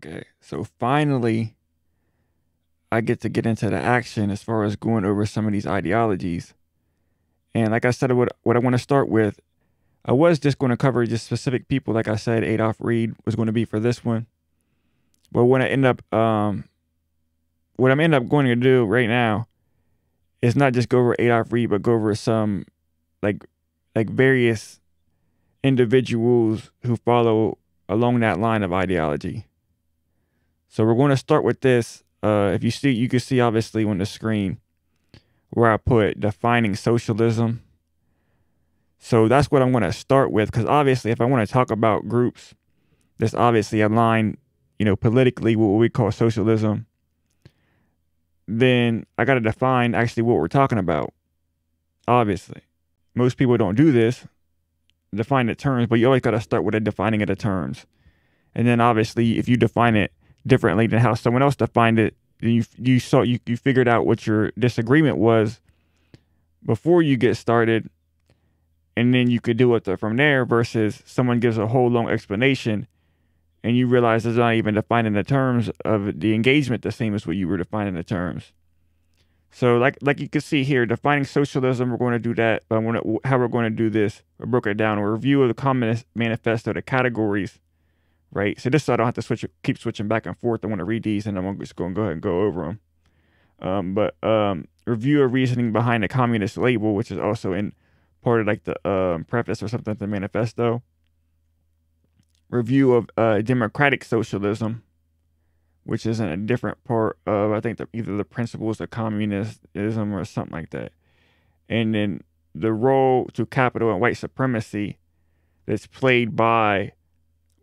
Okay, so finally, I get into the action as far as going over some of these ideologies. And like I said, what I want to start with, I was just going to cover just specific people. Like I said, Adolf Reed was going to be for this one. But what I'm end up going to do right now is not just go over Adolf Reed, but go over some like various individuals who follow along that line of ideology. So we're going to start with this. If you see, you can see obviously on the screen where I put defining socialism. So that's what I'm going to start with, because obviously if I want to talk about groups that's obviously aligned, politically with what we call socialism, then I got to define actually what we're talking about. Obviously, most people don't do this, define the terms, but you always got to start with a defining of the terms. And then obviously if you define it differently than how someone else defined it, then you figured out what your disagreement was before you get started, and then you could do it from there, versus someone gives a whole long explanation and you realize it's not even defining the terms of the engagement the same as what you were defining the terms. So like you can see here, defining socialism, we're going to do that. But how we're going to do this, I broke it down. A review of the Communist Manifesto, the categories, right? So this, so I don't have to keep switching back and forth. I want to read these and I'm just going to go ahead and go over them. Review of reasoning behind the communist label, which is also in part of like the preface or something to the manifesto. Review of democratic socialism, which is in a different part of, I think, either the principles of communism or something like that. And then the role to capital and white supremacy that's played by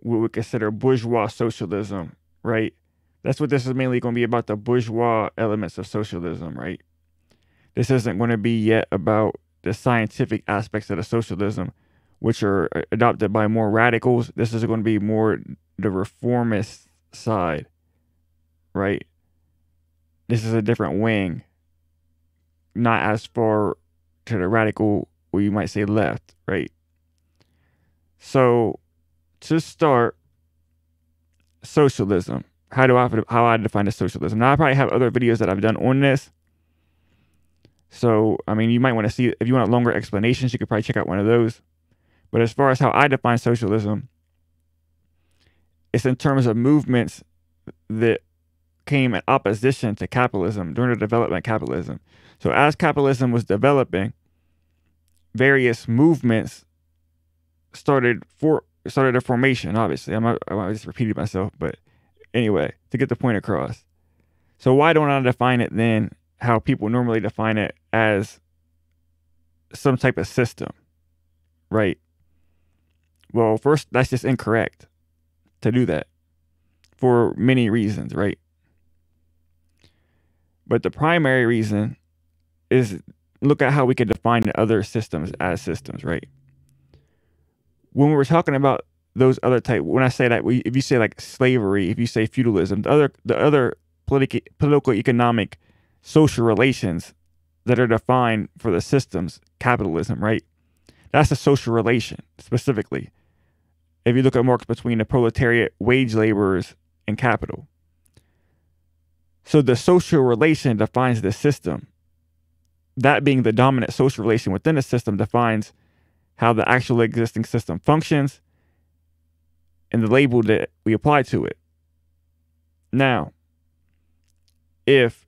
what we consider bourgeois socialism, right? That's what this is mainly going to be about, the bourgeois elements of socialism, right? This isn't going to be yet about the scientific aspects of the socialism, which are adopted by more radicals. This is going to be more the reformist side, right? This is a different wing, not as far to the radical, or you might say left, right? So to start, socialism. How I define the socialism? Now I probably have other videos that I've done on this. So I mean, you might want to see, if you want longer explanations, you could probably check out one of those. But as far as how I define socialism, it's in terms of movements that came in opposition to capitalism during the development of capitalism. So as capitalism was developing, various movements started a formation. Obviously, I just repeated myself, but anyway, to get the point across. So why don't I define it then how people normally define it, as some type of system, right? Well, first, that's just incorrect to do that for many reasons, right? But the primary reason is, look at how we could define other systems as systems, right? When we're talking about those other type, when I say that, if you say like slavery, if you say feudalism, the other political, economic, social relations that are defined for the systems, capitalism, right? That's a social relation specifically. If you look at Marx, between the proletariat, wage laborers, and capital. So the social relation defines the system. That being the dominant social relation within the system defines how the actual existing system functions and the label that we apply to it. Now, if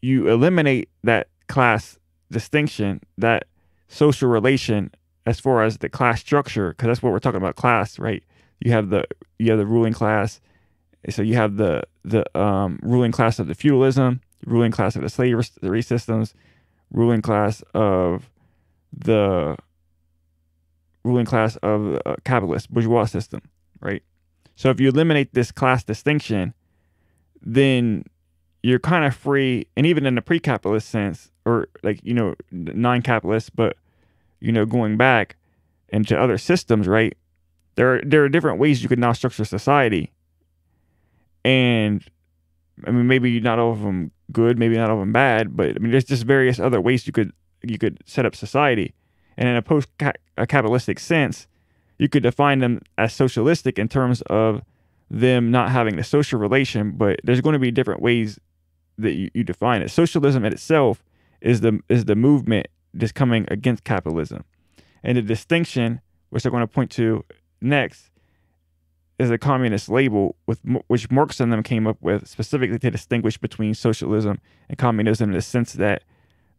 you eliminate that class distinction, that social relation, as far as the class structure, because that's what we're talking about, class, right? You have the ruling class. So you have the ruling class of the feudalism, ruling class of the slavery systems, ruling class of the capitalist bourgeois system, right? So if you eliminate this class distinction, then you're kind of free. And even in the pre-capitalist sense, or like, non-capitalist, but going back into other systems, right? There are different ways you could now structure society. And I mean, maybe not all of them good, maybe not all of them bad, but I mean, there's just various other ways you could set up society. And in a post-capitalistic sense, you could define them as socialistic in terms of them not having the social relation, but there's going to be different ways that you define it. Socialism in itself is the movement that's coming against capitalism. And the distinction, which they're going to point to next, is a communist label, which Marx and them came up with specifically to distinguish between socialism and communism, in the sense that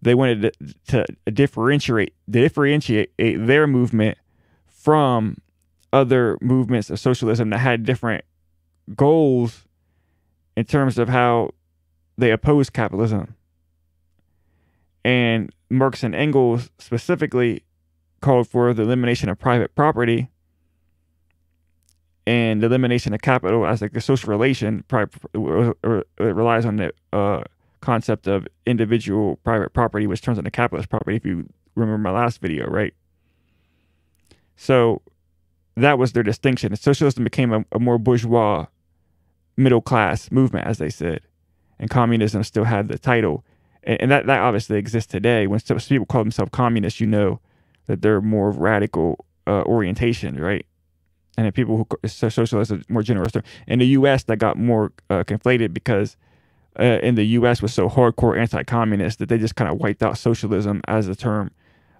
they wanted to differentiate their movement from other movements of socialism that had different goals in terms of how they opposed capitalism. And Marx and Engels specifically called for the elimination of private property and the elimination of capital as like a social relation. It relies on the concept of individual private property, which turns into capitalist property, if you remember my last video, right? So that was their distinction. Socialism became a more bourgeois middle class movement, as they said, and communism still had the title. And that obviously exists today. When people call themselves communists, you know that they're more radical orientation, right? And then people who socialists are more generous. In the U.S., that got more conflated because in the U.S. was so hardcore anti-communist that they just kind of wiped out socialism as a term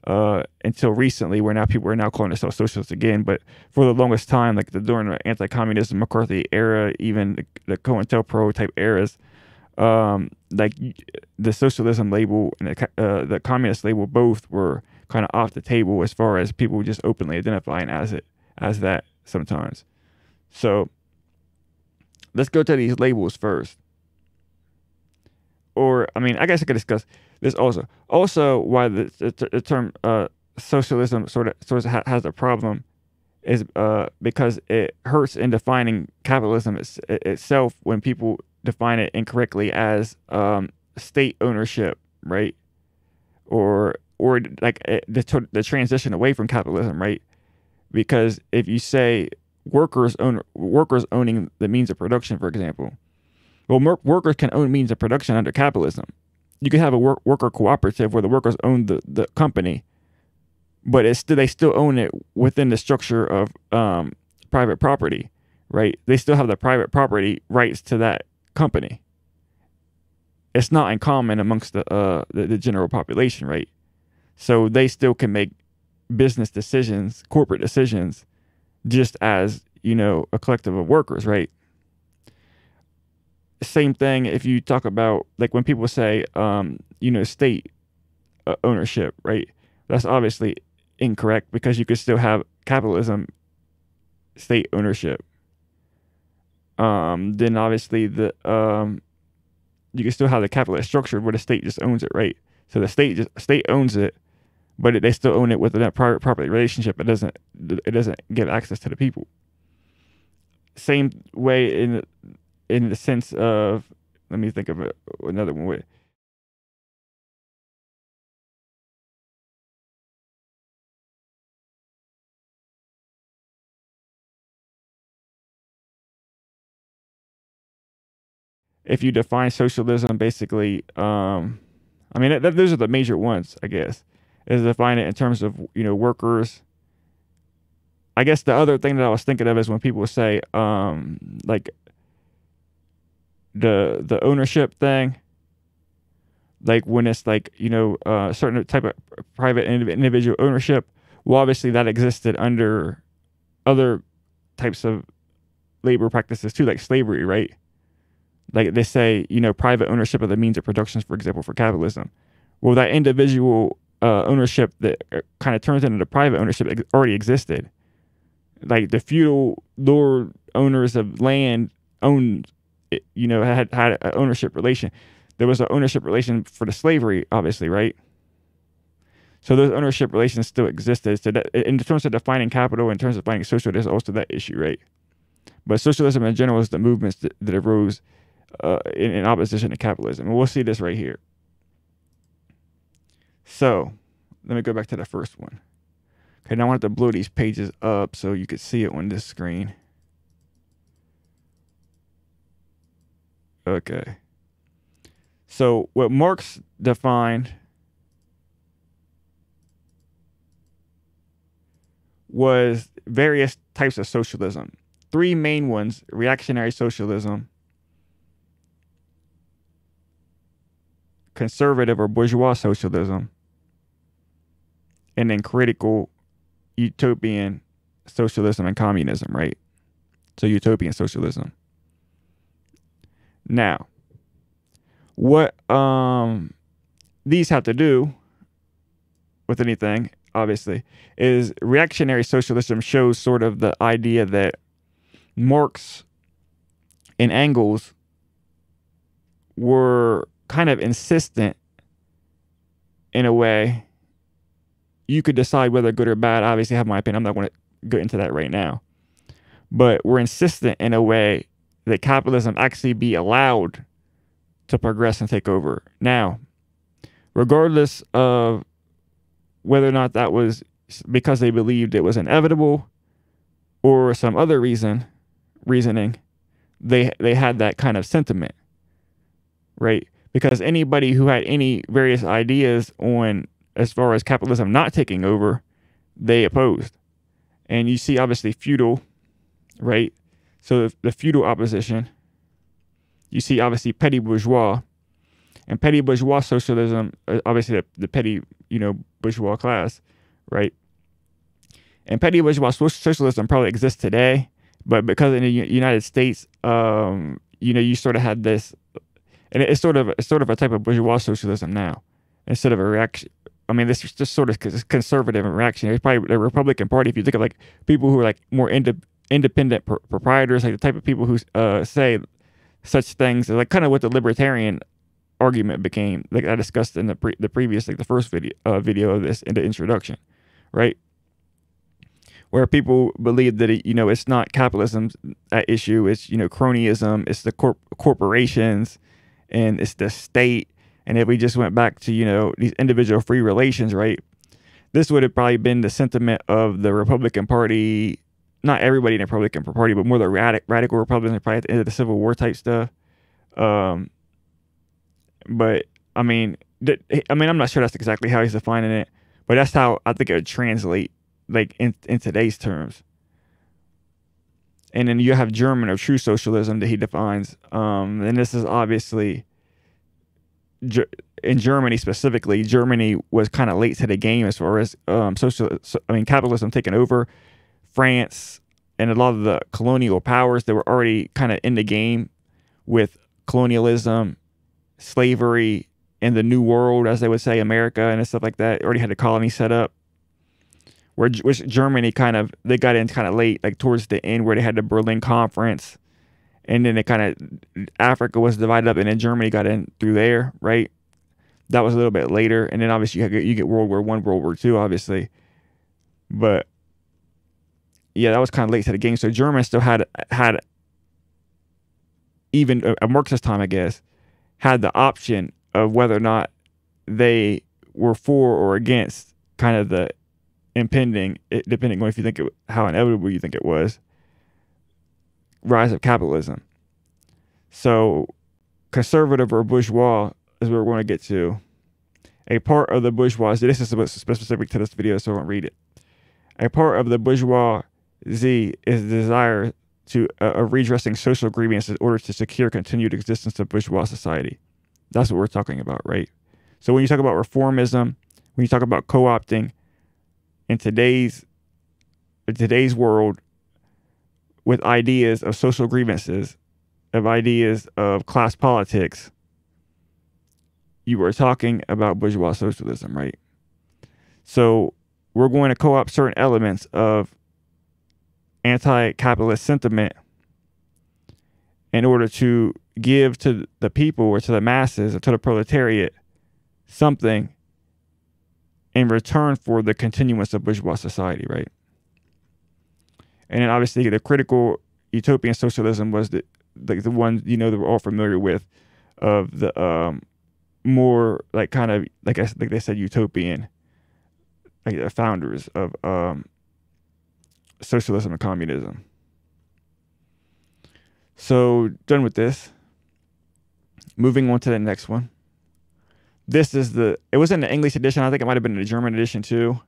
until recently, where now people are now calling themselves socialists again. But for the longest time, like during the anti-communism McCarthy era, even the COINTELPRO type eras, like the socialism label and the communist label both were kind of off the table as far as people just openly identifying as that sometimes. So let's go to these labels first. Or, I mean, I guess I could discuss this also. Also, why the term socialism sort of has a problem is because it hurts in defining capitalism itself when people define it incorrectly as state ownership, right? Or like the transition away from capitalism, right? Because if you say workers owning the means of production, for example, well, workers can own means of production under capitalism. You can have a worker cooperative where the workers own the company, but they still own it within the structure of private property, right? They still have the private property rights to that company. It's not uncommon amongst the general population, right? So they still can make business decisions, corporate decisions, just as, you know, a collective of workers, right? Same thing if you talk about, like, when people say, you know, state ownership, right? That's obviously incorrect, because you could still have capitalism, state ownership. Then obviously you can still have the capitalist structure where the state just owns it, right? So the state owns it, but they still own it with that private property relationship. It doesn't give access to the people. Same way in the sense of, let me think of another one way. If you define socialism, basically, I mean, those are the major ones, I guess, is define it in terms of, you know, workers. I guess the other thing that I was thinking of is when people say, like, the ownership thing, like when it's like, you know, certain type of private individual ownership. Well, obviously that existed under other types of labor practices too, like slavery, right? Like they say, you know, private ownership of the means of production, for example, for capitalism. Well, that individual ownership that kind of turns into the private ownership already existed. Like the feudal lord owners of land owned, you know, had an ownership relation. There was an ownership relation for the slavery, obviously, right? So those ownership relations still existed. So that, in terms of defining capital, in terms of defining social, there's also that issue, right? But socialism in general is the movements that arose in opposition to capitalism. And we'll see this right here. So let me go back to the first one. Okay, now I want to blow these pages up so you can see it on this screen. Okay. So what Marx defined was various types of socialism. three main ones: reactionary socialism, conservative or bourgeois socialism, and then critical utopian socialism and communism, right? So utopian socialism. Now, what these have to do with anything, obviously, is reactionary socialism shows sort of the idea that Marx and Engels were kind of insistent in a way. You could decide whether good or bad. Obviously, I have my opinion. I'm not going to go into that right now. But we're insistent in a way that capitalism actually be allowed to progress and take over. Now, regardless of whether or not that was because they believed it was inevitable or some other reasoning, they had that kind of sentiment, right? Because anybody who had any various ideas on as far as capitalism not taking over, they opposed. And you see obviously feudal, right? So the feudal opposition. You see obviously petty bourgeois. And petty bourgeois socialism, obviously the petty, bourgeois class, right? And petty bourgeois socialism probably exists today, but because in the United States, you sort of had this, and it's sort of a type of bourgeois socialism now, instead of a reaction. I mean, this is just sort of conservative and reactionary. It's probably the Republican Party. If you think of like people who are like more independent proprietors, like the type of people who say such things, like kind of what the libertarian argument became, like I discussed in the previous, like the first video of this in the introduction, right? Where people believe that it's not capitalism at issue, it's cronyism, it's the corporations, and it's the state. And if we just went back to, these individual free relations, right, this would have probably been the sentiment of the Republican Party, not everybody in the Republican Party, but more the radical Republicans, probably at the end of the Civil War type stuff. But I mean, I'm not sure that's exactly how he's defining it, but that's how I think it would translate, like in today's terms. And then you have German or true socialism that he defines. And this is obviously, in Germany specifically, Germany was kind of late to the game as far as capitalism taking over France and a lot of the colonial powers that were already kind of in the game with colonialism, slavery, and the New World, as they would say, America and stuff like that. Already had a colony set up. Which Germany they got in kind of late, like towards the end, where they had the Berlin Conference, and then Africa was divided up, and then Germany got in through there, right? That was a little bit later, and then obviously you get World War I, World War II, obviously, but yeah, that was kind of late to the game. So Germany still had even at Marxist time, I guess, had the option of whether or not they were for or against kind of the impending, depending on if you think how inevitable you think it was, rise of capitalism. So conservative or bourgeois is what we're going to get to. A part of the bourgeoisie, this is specific to this video, so I won't read it. A part of the bourgeoisie is the desire of redressing social grievances in order to secure continued existence of bourgeois society. That's what we're talking about, right? So when you talk about reformism, when you talk about co-opting, in today's world, with ideas of social grievances, of ideas of class politics, you were talking about bourgeois socialism, right? So we're going to co-opt certain elements of anti-capitalist sentiment in order to give to the people or to the masses or to the proletariat something in return for the continuance of bourgeois society, right? And then obviously the critical utopian socialism was the one that we're all familiar with, of the more like kind of like they said utopian, like the founders of socialism and communism. So done with this. Moving on to the next one. This is it was in the English edition. I think it might have been in the German edition too.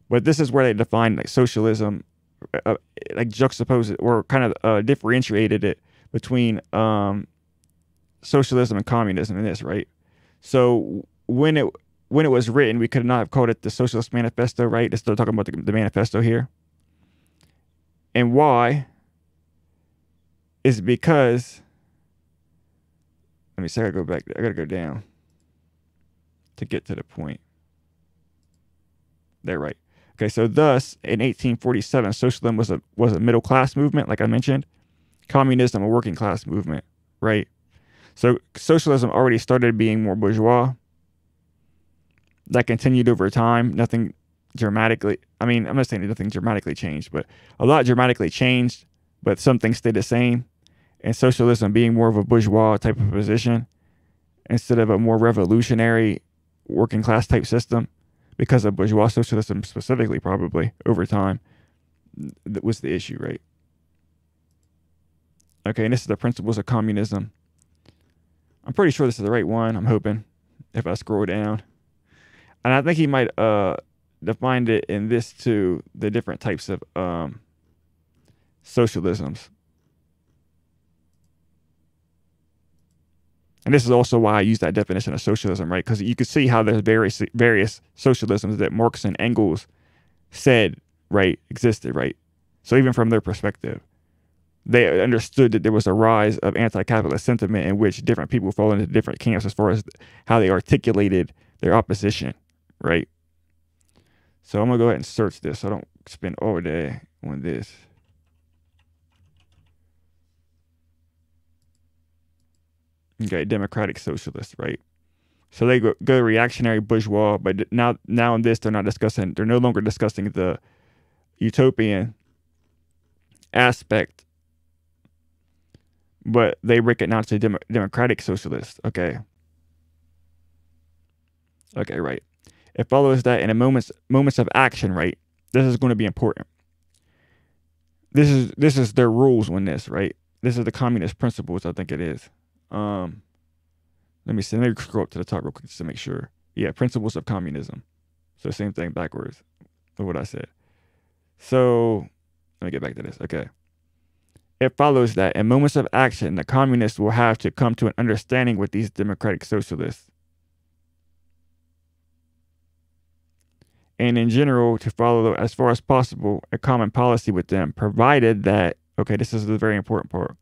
But this is where they define like socialism uh, like juxtaposed it or kind of differentiated it between socialism and communism in this, right? So when it was written, we could not have called it the Socialist Manifesto, right? They're still talking about the manifesto here. And why is because, let me see, I gotta go back, I gotta go down to get to the point. There, right. Okay, so thus, in 1847, socialism was a middle class movement, like I mentioned. Communism, a working class movement, right? So socialism already started being more bourgeois. That continued over time. Nothing dramatically, I mean, I'm not saying nothing dramatically changed, but a lot dramatically changed, but some things stayed the same. And socialism being more of a bourgeois type of position instead of a more revolutionary working class type system, because of bourgeois socialism specifically, probably over time, that was the issue, right? Okay, and this is the principles of communism. I'm pretty sure this is the right one. I'm hoping, if I scroll down. And I think he might define it in this too, the different types of socialisms. And this is also why I use that definition of socialism, right? Because you can see how there's various socialisms that Marx and Engels said, right, existed, right? So even from their perspective, they understood that there was a rise of anti-capitalist sentiment in which different people fall into different camps as far as how they articulated their opposition, right? So I'm going to go ahead and search this so I don't spend all day on this. Okay, democratic socialists, right? So they go reactionary bourgeois, but now in this they're no longer discussing the utopian aspect, but they break it down to democratic socialists. Okay, right. It follows that in a moments of action, right? This is going to be important. This is their rules on this, right? This is the communist principles, I think it is. Let me see. Let me scroll up to the top real quick just to make sure. Yeah, principles of communism. So same thing backwards of what I said. So let me get back to this. Okay. It follows that in moments of action, the communists will have to come to an understanding with these democratic socialists. And in general, to follow as far as possible a common policy with them, provided that, okay, this is the very important part,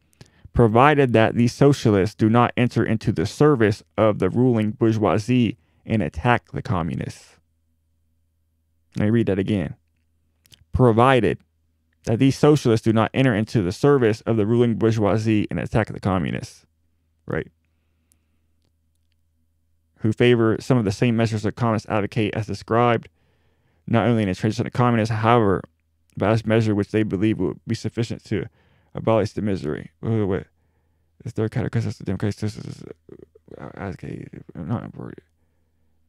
provided that these socialists do not enter into the service of the ruling bourgeoisie and attack the communists. Let me read that again. Provided that these socialists do not enter into the service of the ruling bourgeoisie and attack the communists, right? Who favor some of the same measures that communists advocate as described, not only in the transition to communism, however, but as measure which they believe will be sufficient to abolish the misery. Wait. The third category is the democratic socialists not important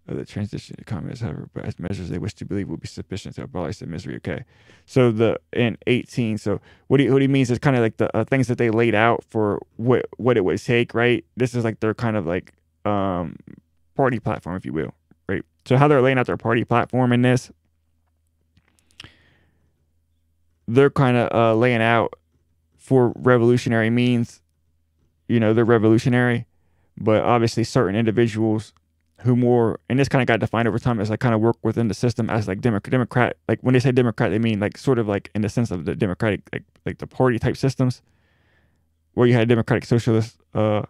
of the transition to communism, however, but as measures they wish to believe will be sufficient to abolish the misery. Okay, so in 18. So what he means is kind of like the things that they laid out for what it would take, right? This is like their kind of like party platform, if you will, right? So how they're laying out their party platform in this, they're kind of laying out for revolutionary means. You know, they're revolutionary, but obviously certain individuals who more, and this kind of got defined over time as like kind of work within the system as like Democrat, like when they say Democrat, they mean like sort of like in the sense of the democratic, like the party type systems where you had democratic socialists or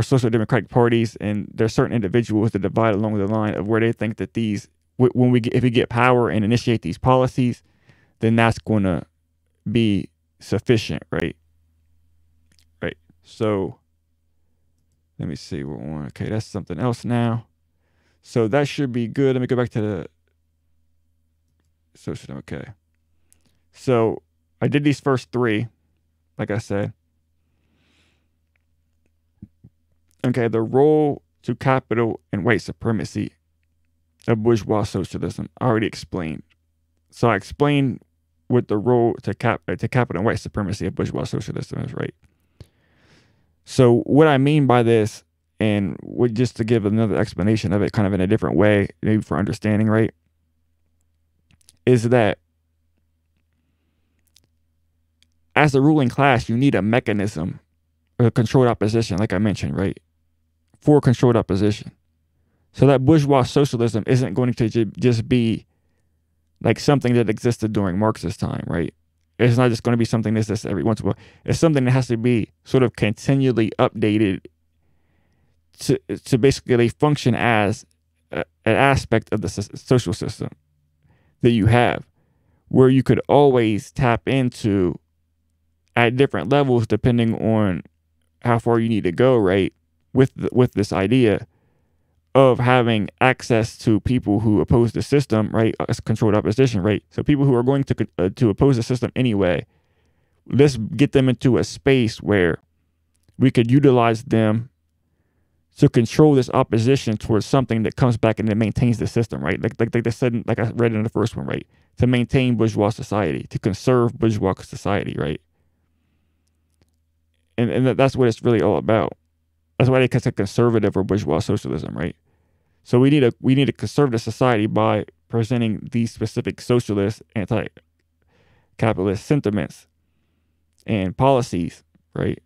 social democratic parties, and there's certain individuals that divide along the line of where they think that these, if we get power and initiate these policies, then that's going to be sufficient, right? Right. So let me see what one. Okay, that's something else now. So that should be good. Let me go back to the social. Okay. So I did these first three, like I said. Okay, the role to capital and white supremacy of bourgeois socialism. I already explained. So I explained what the role to capital and white supremacy of bourgeois socialism is, right? So what I mean by this, and just to give another explanation of it kind of in a different way, maybe for understanding, right, is that as a ruling class, you need a mechanism or a controlled opposition, like I mentioned, right? For controlled opposition. So that bourgeois socialism isn't going to just be like something that existed during Marxist time, right? It's not just going to be something that's just every once in a while. It's something that has to be sort of continually updated to basically function as an aspect of the social system that you have, where you could always tap into at different levels depending on how far you need to go, right? With this idea of having access to people who oppose the system, right? As controlled opposition, right? So people who are going to oppose the system anyway, let's get them into a space where we could utilize them to control this opposition towards something that comes back and that maintains the system, right? Like they said, like I read in the first one, right? To maintain bourgeois society, to conserve bourgeois society, right? And that's what it's really all about. That's why they call it conservative or bourgeois socialism, right? So we need a conservative society by presenting these specific socialist, anti-capitalist sentiments and policies, right?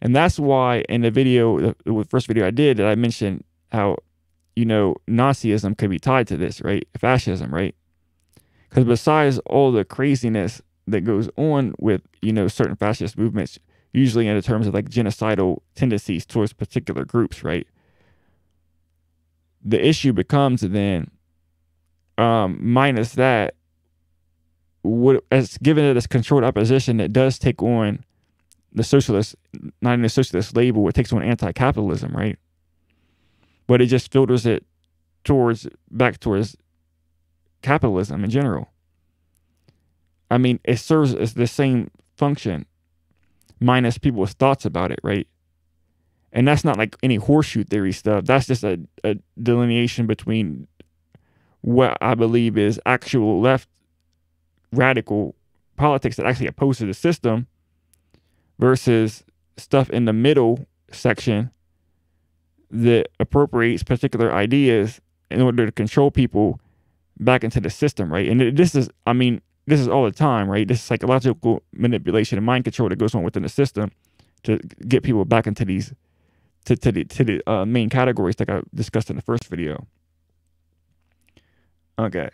And that's why in the video, the first video I did, that I mentioned how, Nazism could be tied to this, right? Fascism, right? Because besides all the craziness that goes on with, certain fascist movements, usually in the terms of like genocidal tendencies towards particular groups, right? The issue becomes then, minus that, as given it as controlled opposition, it does take on the socialist, not in the socialist label, it takes on anti-capitalism, right? But it just filters it back towards capitalism in general. I mean, it serves as the same function, minus people's thoughts about it, right? And that's not like any horseshoe theory stuff. That's just a delineation between what I believe is actual left radical politics that actually oppose to the system versus stuff in the middle section that appropriates particular ideas in order to control people back into the system, right? And this is all the time, right? This psychological manipulation and mind control that goes on within the system to get people back into these to the main categories like I discussed in the first video. Okay.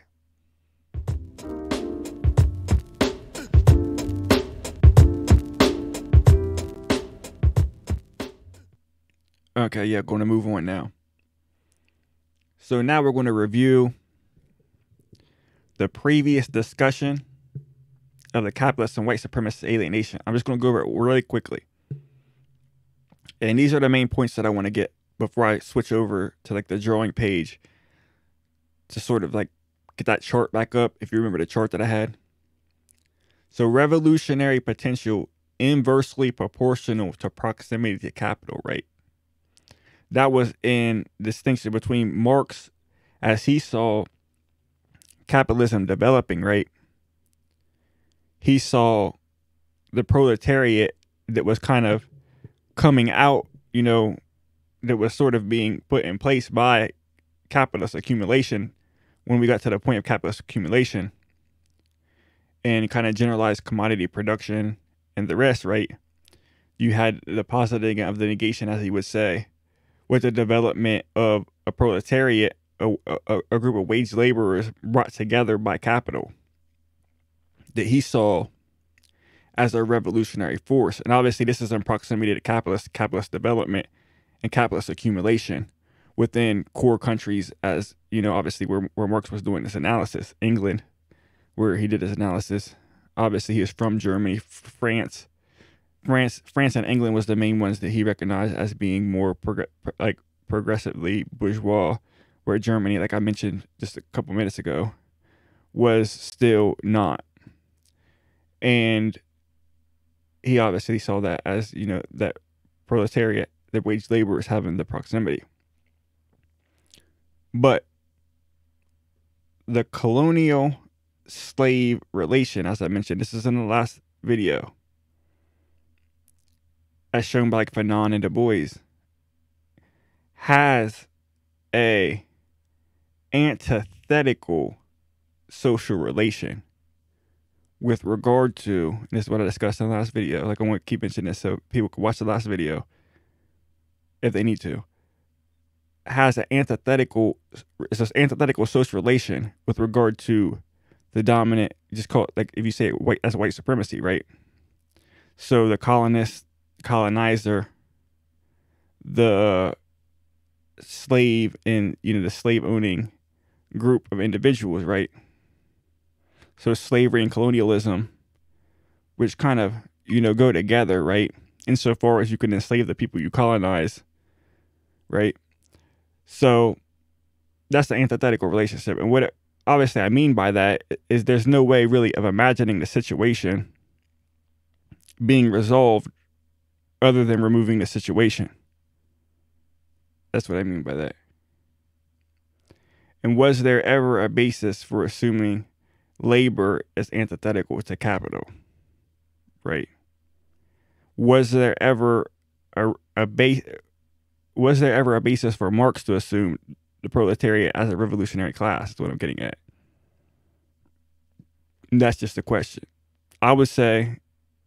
Okay, yeah, going to move on now. So now we're going to review the previous discussion of the capitalist and white supremacist alienation. I'm just going to go over it really quickly. And these are the main points that I want to get before I switch over to like the drawing page to sort of like get that chart back up, if you remember the chart that I had. So revolutionary potential inversely proportional to proximity to capital, right? That was in distinction between Marx as he saw capitalism developing, right? He saw the proletariat that was kind of coming out, that was sort of being put in place by capitalist accumulation when we got to the point of capitalist accumulation and kind of generalized commodity production and the rest, right? You had the positing of the negation, as he would say, with the development of a proletariat, a group of wage laborers brought together by capital that he saw as a revolutionary force. And obviously this is in proximity to capitalist development and capitalist accumulation within core countries, as, obviously where Marx was doing this analysis. England, where he did his analysis. Obviously he was from Germany. France and England was the main ones that he recognized as being more progressively bourgeois, where Germany, like I mentioned just a couple minutes ago, was still not. And he obviously saw that as, that proletariat, the wage laborers having the proximity. But the colonial slave relation, as I mentioned, this is in the last video, as shown by like Fanon and Du Bois, has a antithetical social relation with regard to, and this is what I discussed in the last video, like I want to keep mentioning this so people can watch the last video if they need to, has an antithetical, it's an antithetical social relation with regard to the dominant, just call it, like if you say it white, as white supremacy, right? So the colonist, colonizer, the slave, and the slave owning group of individuals, right? So slavery and colonialism, which kind of go together, right? Insofar as you can enslave the people you colonize, right? So that's the antithetical relationship. And what obviously I mean by that is there's no way really of imagining the situation being resolved other than removing the situation. That's what I mean by that. And was there ever a basis for assuming labor is antithetical to capital? Right? Was there ever a basis for Marx to assume the proletariat as a revolutionary class? That's what I'm getting at. And that's just the question. I would say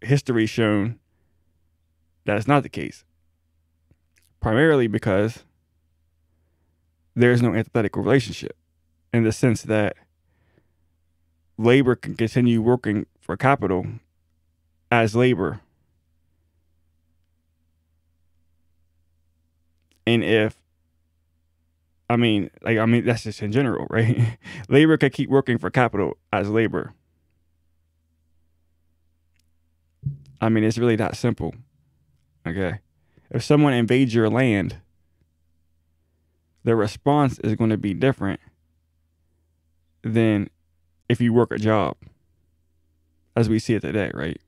history's shown that it's not the case. Primarily because there's no antithetical relationship, in the sense that labor can continue working for capital as labor. And that's just in general, right? Labor can keep working for capital as labor. I mean, it's really that simple. Okay. If someone invades your land, the response is going to be different than if you work a job, as we see it today, right?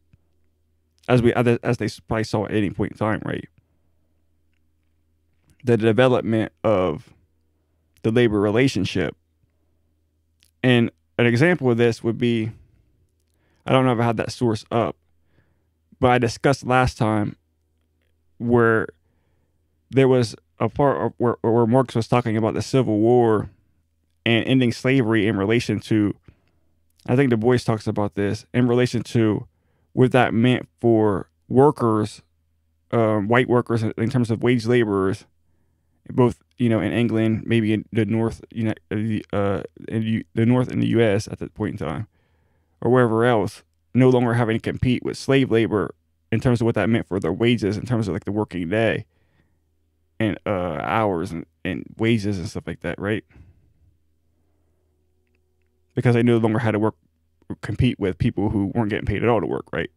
As they probably saw at any point in time, right? The development of the labor relationship. And an example of this would be, I don't know if I had that source up, but I discussed last time where there was a part where Marx was talking about the Civil War and ending slavery in relation to, I think Du Bois talks about this, in relation to what that meant for workers, white workers, in terms of wage laborers, both in England, maybe in the North, in the North in the U.S. at that point in time, or wherever else, no longer having to compete with slave labor in terms of what that meant for their wages, in terms of like the working day and hours and wages and stuff like that, right? Because they no longer had to compete with people who weren't getting paid at all to work, right?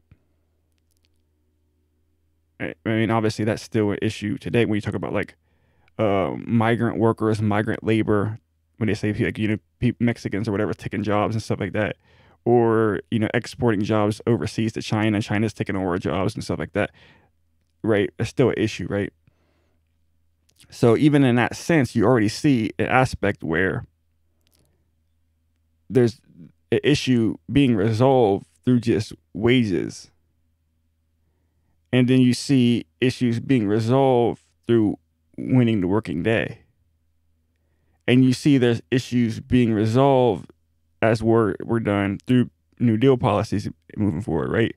I mean, obviously that's still an issue today when you talk about like migrant workers, migrant labor, when they say like Mexicans or whatever taking jobs and stuff like that, or exporting jobs overseas to China. China's taking over jobs and stuff like that, right? It's still an issue, right? So even in that sense, you already see an aspect where there's an issue being resolved through just wages. And then you see issues being resolved through winning the working day. And you see there's issues being resolved as we're done through New Deal policies moving forward, right?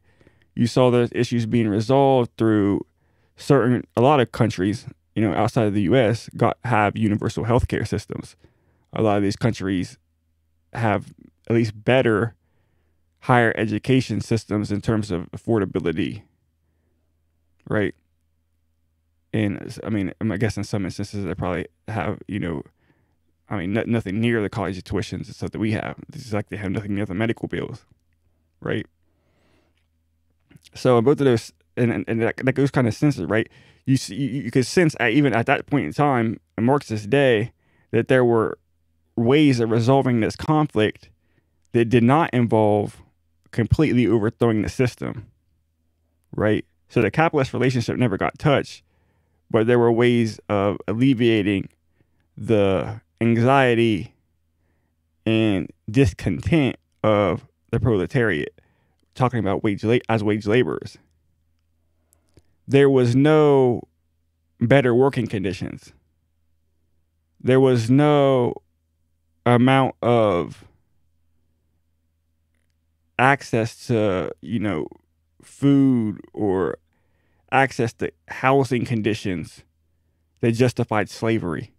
You saw there's issues being resolved through a lot of countries, outside of the U.S. have universal healthcare systems. A lot of these countries have at least better higher education systems in terms of affordability, right? And I mean, I guess in some instances they probably have, nothing near the college tuitions and stuff that we have. It's like they have nothing near the medical bills, right? So both of those, and that goes kind of senses, right? You could sense even at that point in time in Marxist day that there were ways of resolving this conflict that did not involve completely overthrowing the system, right? So the capitalist relationship never got touched, but there were ways of alleviating the anxiety and discontent of the proletariat, talking about wage laborers. There was no better working conditions. There was no amount of access to, food or access to housing conditions that justified slavery.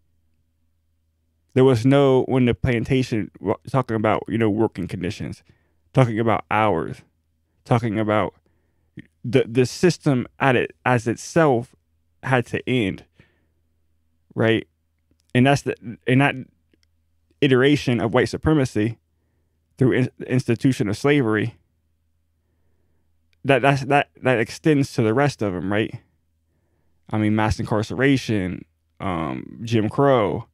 There was no, when the plantation, talking about, working conditions, talking about hours, talking about the system as itself had to end, right? And that iteration of white supremacy through the institution of slavery, that extends to the rest of them, right? I mean, mass incarceration, Jim Crow,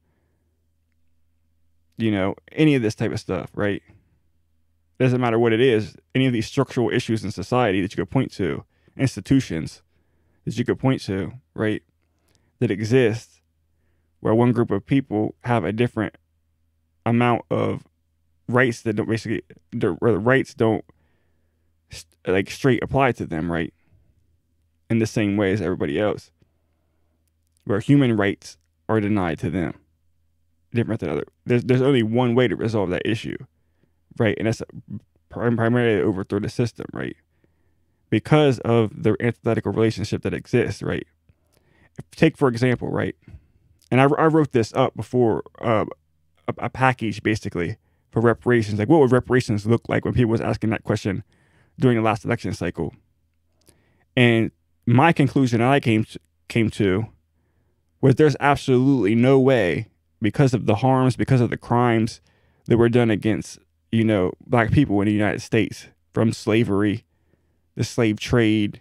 any of this type of stuff, right? Doesn't matter what it is, any of these structural issues in society that you could point to, institutions that you could point to, right, that exist, where one group of people have a different amount of rights that don't basically, where the rights don't like straight apply to them, right, in the same way as everybody else, where human rights are denied to them, different than other. There's only one way to resolve that issue, right, and that's primarily to overthrow the system, right, because of the antithetical relationship that exists, right. Take, for example, right, and I wrote this up before, a package basically for reparations. Like, what would reparations look like when people was asking that question during the last election cycle? And my conclusion I came to was there's absolutely no way, because of the harms, because of the crimes that were done against, black people in the United States, from slavery, the slave trade,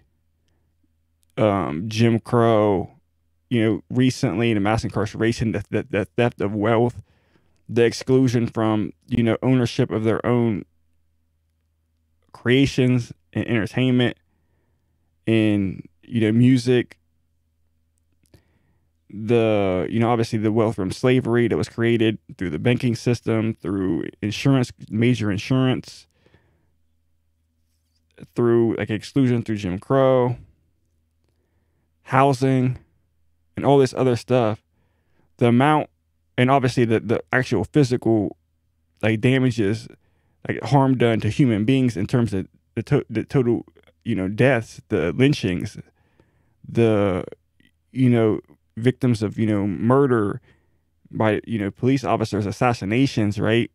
Jim Crow, recently the mass incarceration, the theft of wealth, the exclusion from, ownership of their own creations and entertainment and, music, the, obviously the wealth from slavery that was created through the banking system, through insurance, major insurance, through like exclusion through Jim Crow, housing, and all this other stuff. The amount, and obviously the actual physical like damages, like harm done to human beings in terms of the total, deaths, the lynchings, the, victims of, murder by, police officers, assassinations, right?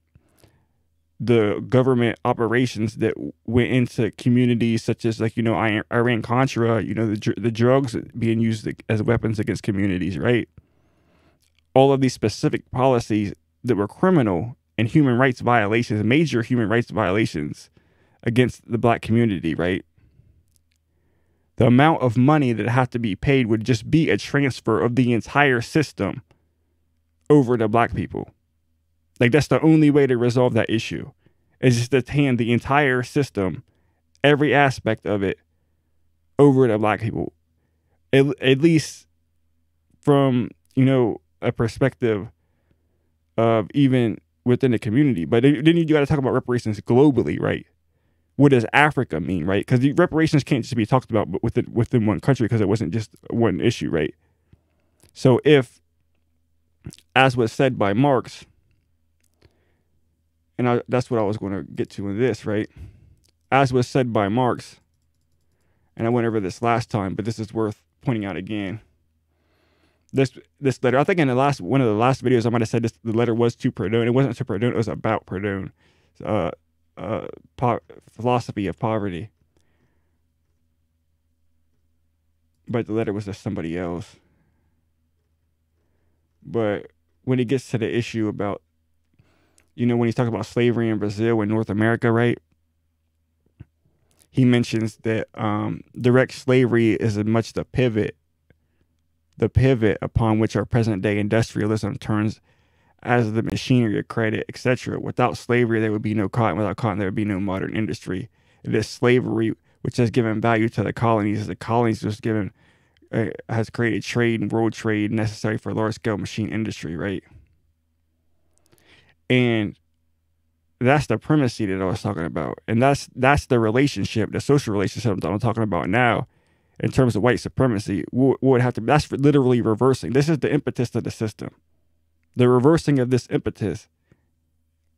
The government operations that went into communities such as like, Iran Contra, the drugs being used as weapons against communities, right? All of these specific policies that were criminal and human rights violations, major human rights violations against the black community, right? The amount of money that had to be paid would just be a transfer of the entire system over to black people. Like, that's the only way to resolve that issue, is just to hand the entire system, every aspect of it, over to black people. At least from, a perspective of even within the community. But then you got to talk about reparations globally, right? What does Africa mean, right? Because the reparations can't just be talked about within one country, because it wasn't just one issue, right? So if, as was said by Marx, and that's what I was going to get to in this, right? As was said by Marx, and I went over this last time, but this is worth pointing out again. This letter, I think in one of the last videos, I might have said the letter was to Proudhon. It wasn't to Proudhon; it was about Proudhon. Philosophy of poverty, but the letter was to somebody else. But when he gets to the issue about, when he's talking about slavery in Brazil and North America, right, he mentions that direct slavery is as much the pivot upon which our present day industrialism turns as the machinery of credit, etc. Without slavery, there would be no cotton. Without cotton, there would be no modern industry. It is slavery which has given value to the colonies. The colonies has created trade and world trade necessary for large-scale machine industry, right? And that's the primacy that I was talking about. And that's the relationship, the social relationship that I'm talking about now in terms of white supremacy. Would have to, that's literally reversing. This is the impetus of the system. The reversing of this impetus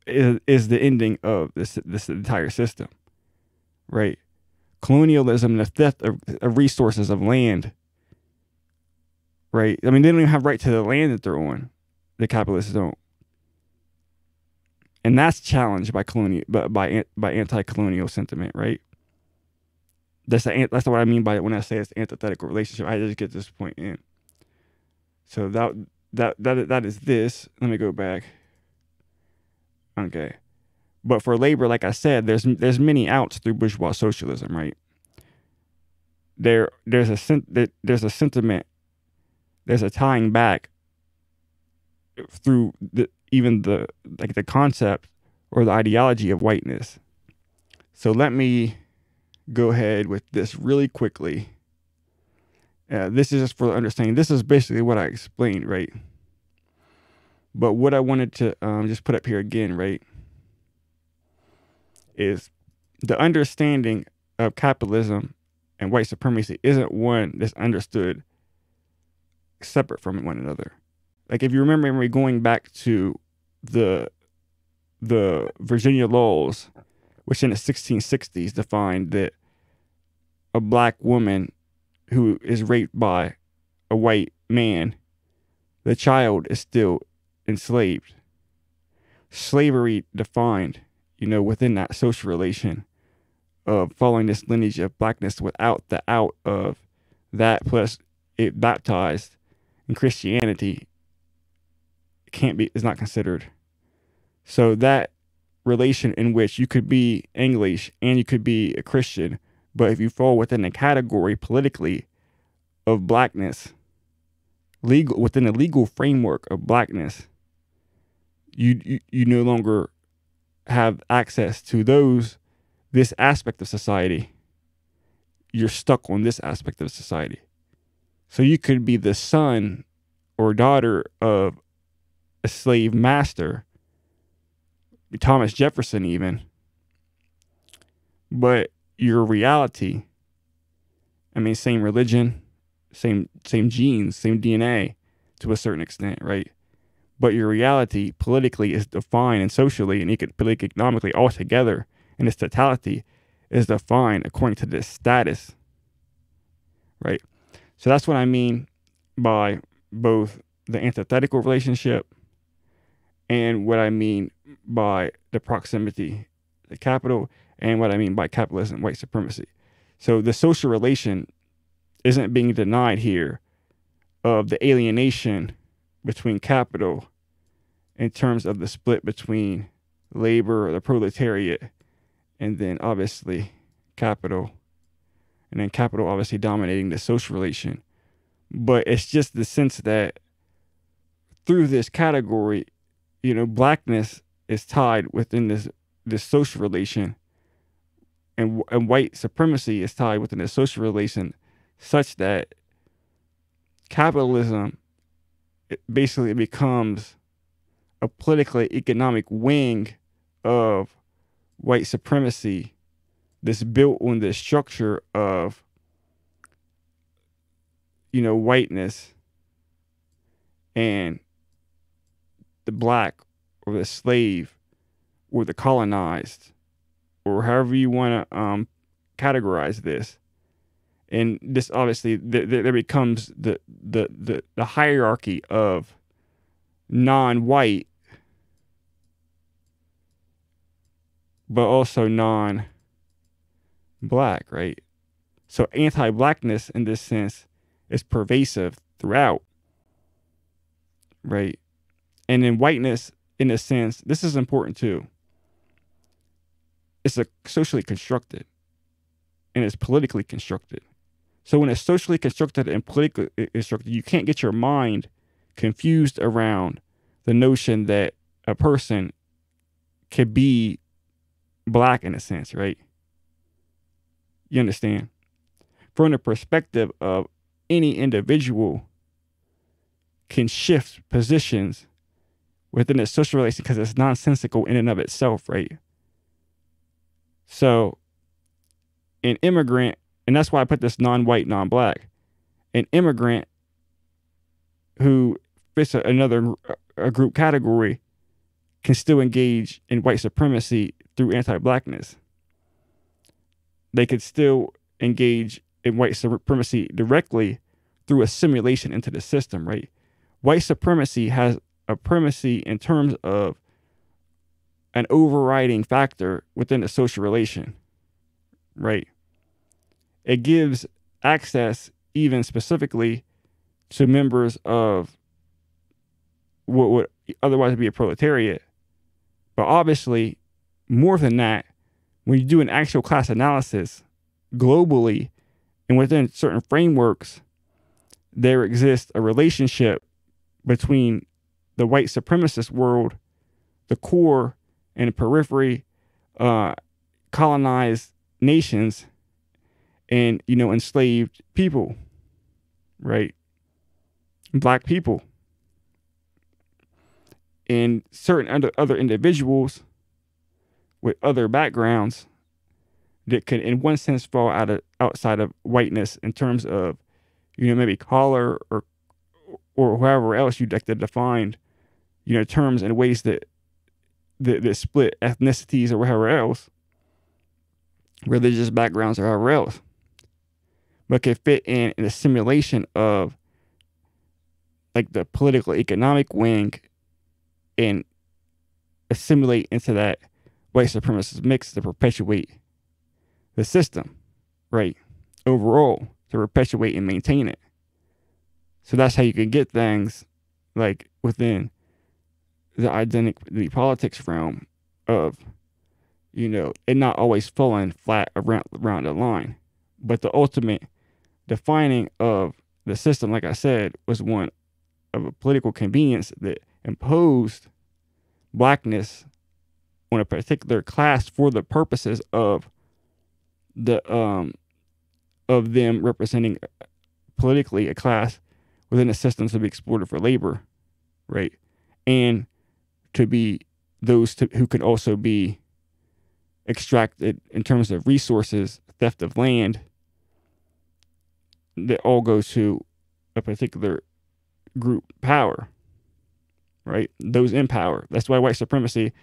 is the ending of this entire system. right? Colonialism, the theft of resources of land, right? I mean, they don't even have right to the land that they're on. The capitalists don't, and that's challenged by by anti-colonial sentiment, right? That's what I mean by it when I say it's antithetical relationship. I just get this point in. So that is this. Let me go back. Okay, but for labor, like I said, there's many outs through bourgeois socialism, right? There's a sentiment, there's a tying back through the concept or the ideology of whiteness. So let me go ahead with this really quickly. This is just for understanding. This is basically what I explained, right? But what I wanted to just put up here again, right, is the understanding of capitalism and white supremacy isn't one that's understood separate from one another. Like if you remember me going back to the Virginia laws, which in the 1660s defined that a black woman who is raped by a white man, the child is still enslaved. Slavery defined, within that social relation of following this lineage of blackness without the out of that, plus it baptized in Christianity, is not considered. So that relation in which you could be English and you could be a Christian, but if you fall within the category politically of blackness, within the legal framework of blackness, you no longer have access to this aspect of society. You're stuck on this aspect of society. So you could be the son or daughter of a slave master, Thomas Jefferson even, but your reality, same religion, same genes, same DNA to a certain extent, right? But your reality politically is defined, and socially and economically altogether in its totality is defined according to this status, right? So that's what I mean by both the antithetical relationship and what I mean by the proximity, the capital, and what I mean by capitalism, white supremacy. So the social relation isn't being denied here of the alienation between capital in terms of the split between labor or the proletariat and then obviously capital, and then capital obviously dominating the social relation. But it's just the sense that through this category, blackness is tied within this social relation, and white supremacy is tied within this social relation, such that capitalism basically becomes a politically economic wing of white supremacy that's built on the structure of whiteness and the black or the slave or the colonized, or however you want to categorize this. And this obviously there becomes the hierarchy of non-white but also non-black, right? So anti-blackness in this sense is pervasive throughout, right? And then whiteness, in a sense, this is important too. It's socially constructed and it's politically constructed. So when it's socially constructed and politically constructed, you can't get your mind confused around the notion that a person could be black in a sense, right? You understand? From the perspective of any individual can shift positions within a social relation because it's nonsensical in and of itself, right? So an immigrant, and that's why I put this non-white, non-black, an immigrant who fits another group category can still engage in white supremacy through anti-blackness. they could still engage in white supremacy directly through assimilation into the system, right? White supremacy has a primacy in terms of an overriding factor within the social relation, right? It gives access, even specifically, to members of what would otherwise be a proletariat. But obviously, more than that, when you do an actual class analysis globally and within certain frameworks, there exists a relationship between the white supremacist world, the core and the periphery, colonized nations, and, enslaved people, right? Black people. And certain other individuals with other backgrounds that can, in one sense, fall outside of whiteness in terms of, maybe color or however else you'd like to define, terms in ways that split ethnicities or whatever else, religious backgrounds or however else, but can fit in an assimilation of like the political economic wing and assimilate into that white supremacist mix to perpetuate the system, right? Overall, to perpetuate and maintain it. So that's how you can get things like within the identity politics realm of, it not always falling flat around the line. But the ultimate defining of the system, like I said, was one of a political convenience that imposed blackness on a particular class for the purposes of them representing politically a class within a system to be exploited for labor, right? And to be those who can also be extracted in terms of resources, theft of land, that all goes to a particular group power, right? Those in power. That's why white supremacy,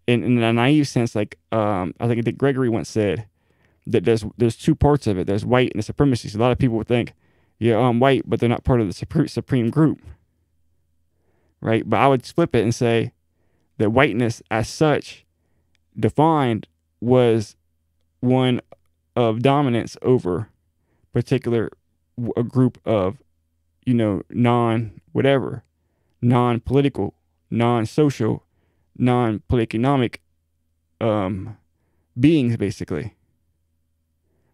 in a naive sense, like I think Dick Gregory once said, that there's two parts of it. There's white and the supremacy. So a lot of people would think, yeah, I'm white, but they're not part of the supreme group, right? But I would flip it and say that whiteness as such defined was one of dominance over a group of, non-whatever, non-political, non-social, non-economic beings, basically.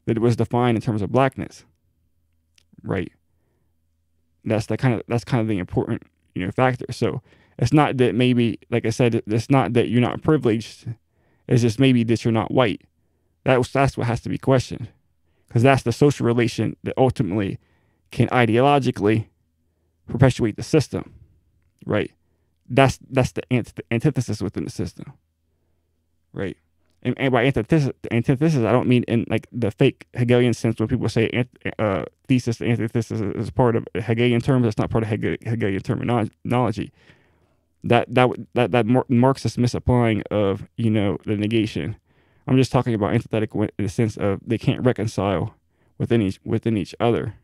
That it was defined in terms of blackness, right? That's kind of the important, factor. So it's not that maybe, like I said, it's not that you're not privileged. It's just maybe that you're not white. That's what has to be questioned, because that's the social relation that ultimately can ideologically perpetuate the system, right? That's the antithesis within the system, right? And by antithesis, I don't mean in like the fake Hegelian sense when people say thesis, antithesis is part of Hegelian terms. That's not part of Hegelian terminology. That Marxist misapplying of the negation. I'm just talking about antithetical in the sense of they can't reconcile within each other,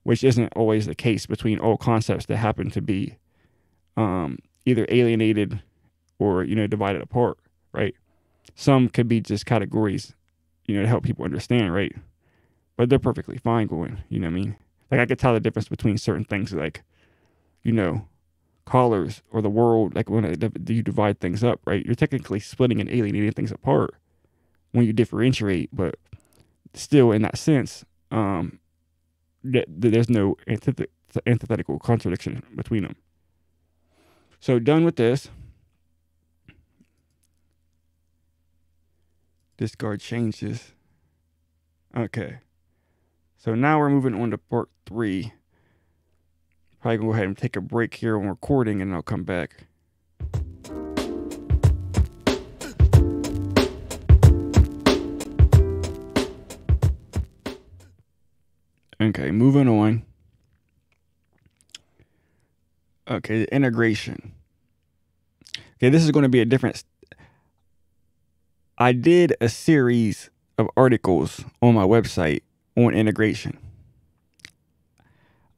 which isn't always the case between all concepts that happen to be either alienated or divided apart, right? Some could be just categories, to help people understand, right? But they're perfectly fine going, what I mean? Like I could tell the difference between certain things like, colors or the world, like when you divide things up, right? You're technically splitting and alienating things apart when you differentiate, but still in that sense, there's no antithetical contradiction between them. So done with this. Discard changes. Okay. So now we're moving on to part 3. Probably gonna go ahead and take a break here on recording and I'll come back. Okay, moving on. Okay, the integration. Okay, this is going to be a different. I did a series of articles on my website on integration.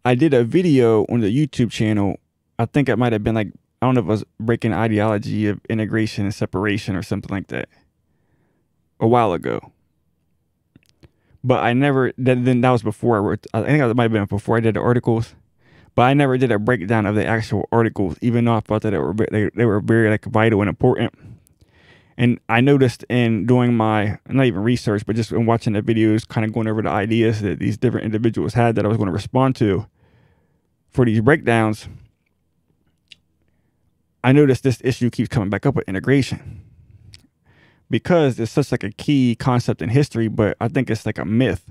I did a video on the YouTube channel. I think it might have been like, I don't know if it was breaking ideology of integration and separation or something like that a while ago. But I never, then that was before I wrote, I think it might have been before I did the articles. But I never did a breakdown of the actual articles, even though I thought that they were very like vital and important. And I noticed in doing my, not even research, but just in watching the videos, kind of going over the ideas that these different individuals had that I was going to respond to for these breakdowns, I noticed this issue keeps coming back up with integration. Because it's such like a key concept in history, but I think it's like a myth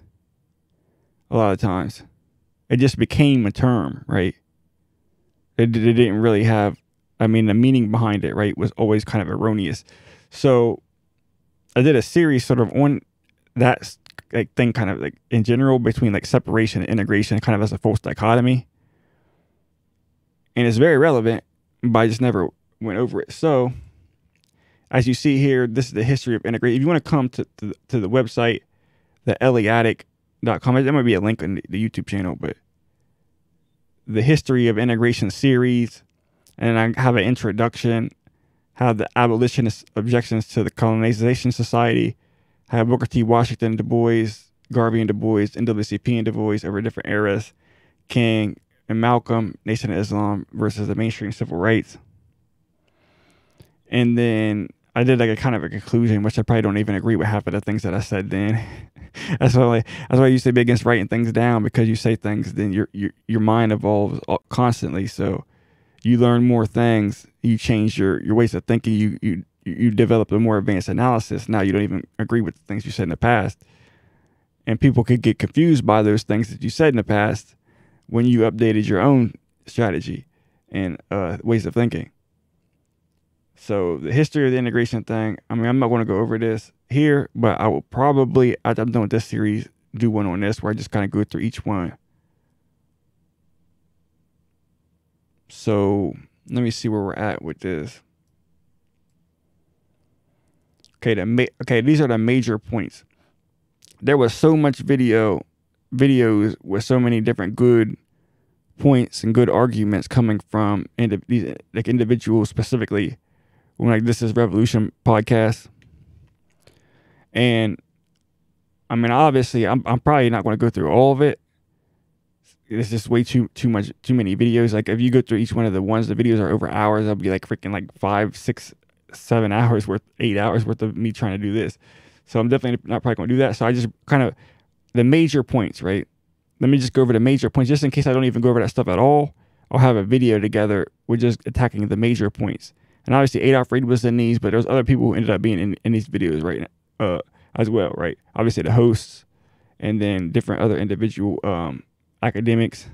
a lot of times. It just became a term, right? It didn't really have, I mean, the meaning behind it, right, was always kind of erroneous. So I did a series sort of on that like thing, kind of like in general, between like separation and integration, kind of as a false dichotomy. And it's very relevant, but I just never went over it. So as you see here, this is the history of integration. If you want to come to the website, the Eliatic.com, there might be a link on the YouTube channel, but the history of integration series, and I have an introduction, have the abolitionist objections to the colonization society, have Booker T. Washington, Du Bois, Garvey and Du Bois, NAACP and Du Bois over different eras, King and Malcolm, Nation of Islam versus the mainstream civil rights. And then I did like a kind of a conclusion, which I probably don't even agree with half of the things that I said then. That's why I used to be against writing things down, because you say things, then your mind evolves constantly. So you learn more things, you change your ways of thinking, you develop a more advanced analysis. Now you don't even agree with the things you said in the past. And people could get confused by those things that you said in the past when you updated your own strategy and ways of thinking. So the history of the integration thing, I mean, I'm not going to go over this here, but I will probably, after I'm done with this series, do one on this where I just kind of go through each one. So let me see where we're at with this. Okay, these are the major points. There was so much videos with so many different good points and good arguments coming from these like individuals specifically. When like This Is Revolution podcast. And I mean, obviously I'm probably not going to go through all of it. It's just way too many videos. Like if you go through each one of the ones, the videos are over hours. I'll be like freaking like 5, 6, 7 hours worth, 8 hours worth of me trying to do this. So I'm definitely not probably going to do that. So I just kind of, the major points, right? Let me just go over the major points, just in case I don't even go over that stuff at all. I'll have a video together with just attacking the major points. And obviously Adolf Reed was in these, but there's other people who ended up being in these videos, right? As well, right? Obviously the hosts, and then different other individual academics.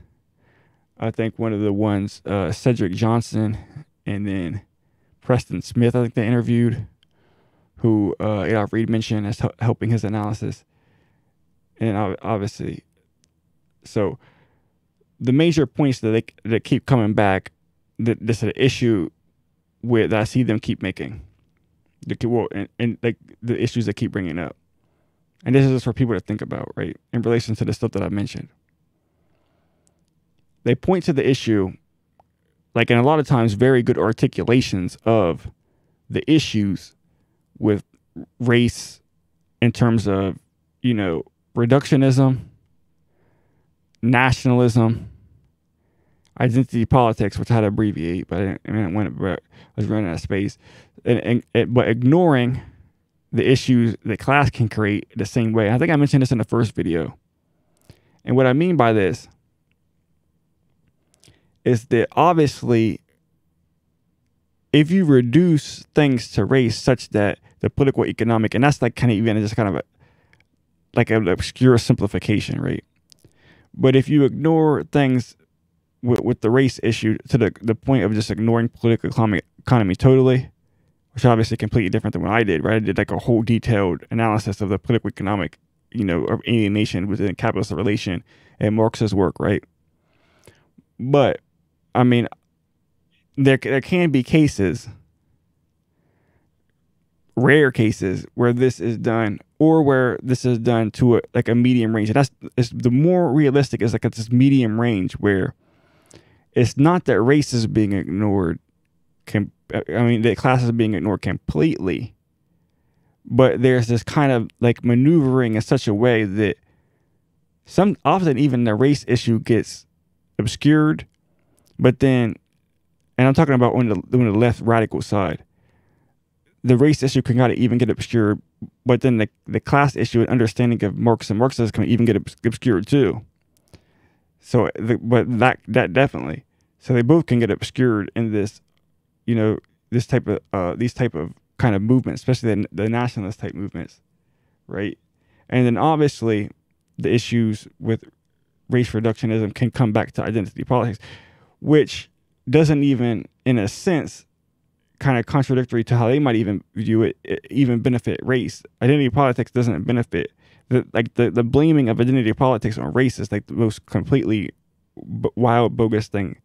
I think one of the ones, Cedric Johnson, and then Preston Smith, I think they interviewed, who Adolf Reed mentioned as helping his analysis. And obviously, so the major points that keep coming back, this is an issue that I see them keep making, and like the issues they keep bringing up, and this is just for people to think about, right, in relation to the stuff that I mentioned. They point to the issue, like in a lot of times, very good articulations of the issues with race in terms of, reductionism, nationalism, identity politics, which I had to abbreviate, but I was running out of space, but ignoring the issues that class can create the same way. I think I mentioned this in the first video. And what I mean by this is that obviously, if you reduce things to race such that the political, economic, and that's like kind of even just kind of like an obscure simplification, right? But if you ignore things with the race issue to the point of just ignoring political economy totally, which is obviously completely different than what I did, right? I did like a whole detailed analysis of the political economic, of alienation within capitalist relation and Marx's work, right? But I mean, there can be cases rare cases where this is done, or where this is done to a medium range. And it's the more realistic is like it's this medium range where it's not that race is being ignored. The class is being ignored completely, but there's this kind of like maneuvering in such a way that often even the race issue gets obscured, but then, and I'm talking about on the left radical side, the race issue can kind of even get obscured, but then the class issue and understanding of Marx and Marxism can even get obscured too. So, but that definitely, so they both can get obscured in this, these type of kind of movements, especially the nationalist type movements, right? And then obviously the issues with race reductionism can come back to identity politics, which doesn't even, in a sense, kind of contradictory to how they might even view it, even benefit race. Identity politics doesn't benefit. The blaming of identity politics on race is like the most completely wild, bogus thing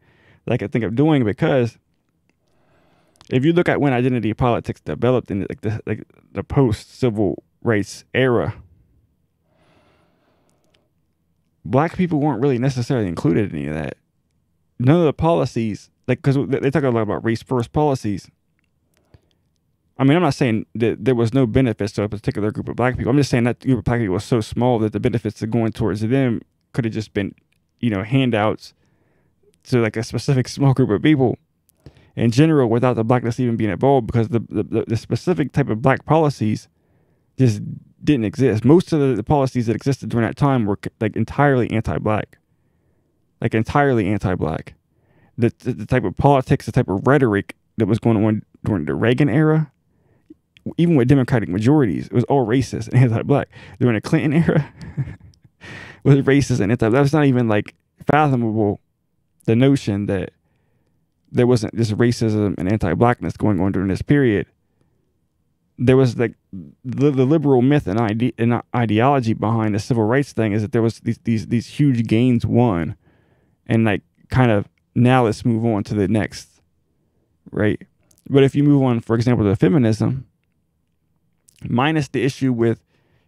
that I could think of doing, because if you look at when identity politics developed in the post-civil rights era, Black people weren't really necessarily included in any of that. None of the policies, because they talk a lot about race-first policies. I mean, I'm not saying that there was no benefits to a particular group of Black people. I'm just saying that group of Black people was so small that the benefits of going towards them could have just been, handouts to like a specific small group of people in general, without the Blackness even being involved, because the specific type of Black policies just didn't exist. Most of the policies that existed during that time were like entirely anti-Black. Like entirely anti-Black. The type of politics, the type of rhetoric that was going on during the Reagan era, even with Democratic majorities, it was all racist and anti-Black. During the Clinton era, it was racist and anti-Black. That's not even like fathomable, the notion that there wasn't just racism and anti-Blackness going on during this period. There was like the liberal myth and ideology behind the civil rights thing is that there was these huge gains won, and like kind of now let's move on to the next, right? But if you move on, for example, to feminism, minus the issue with,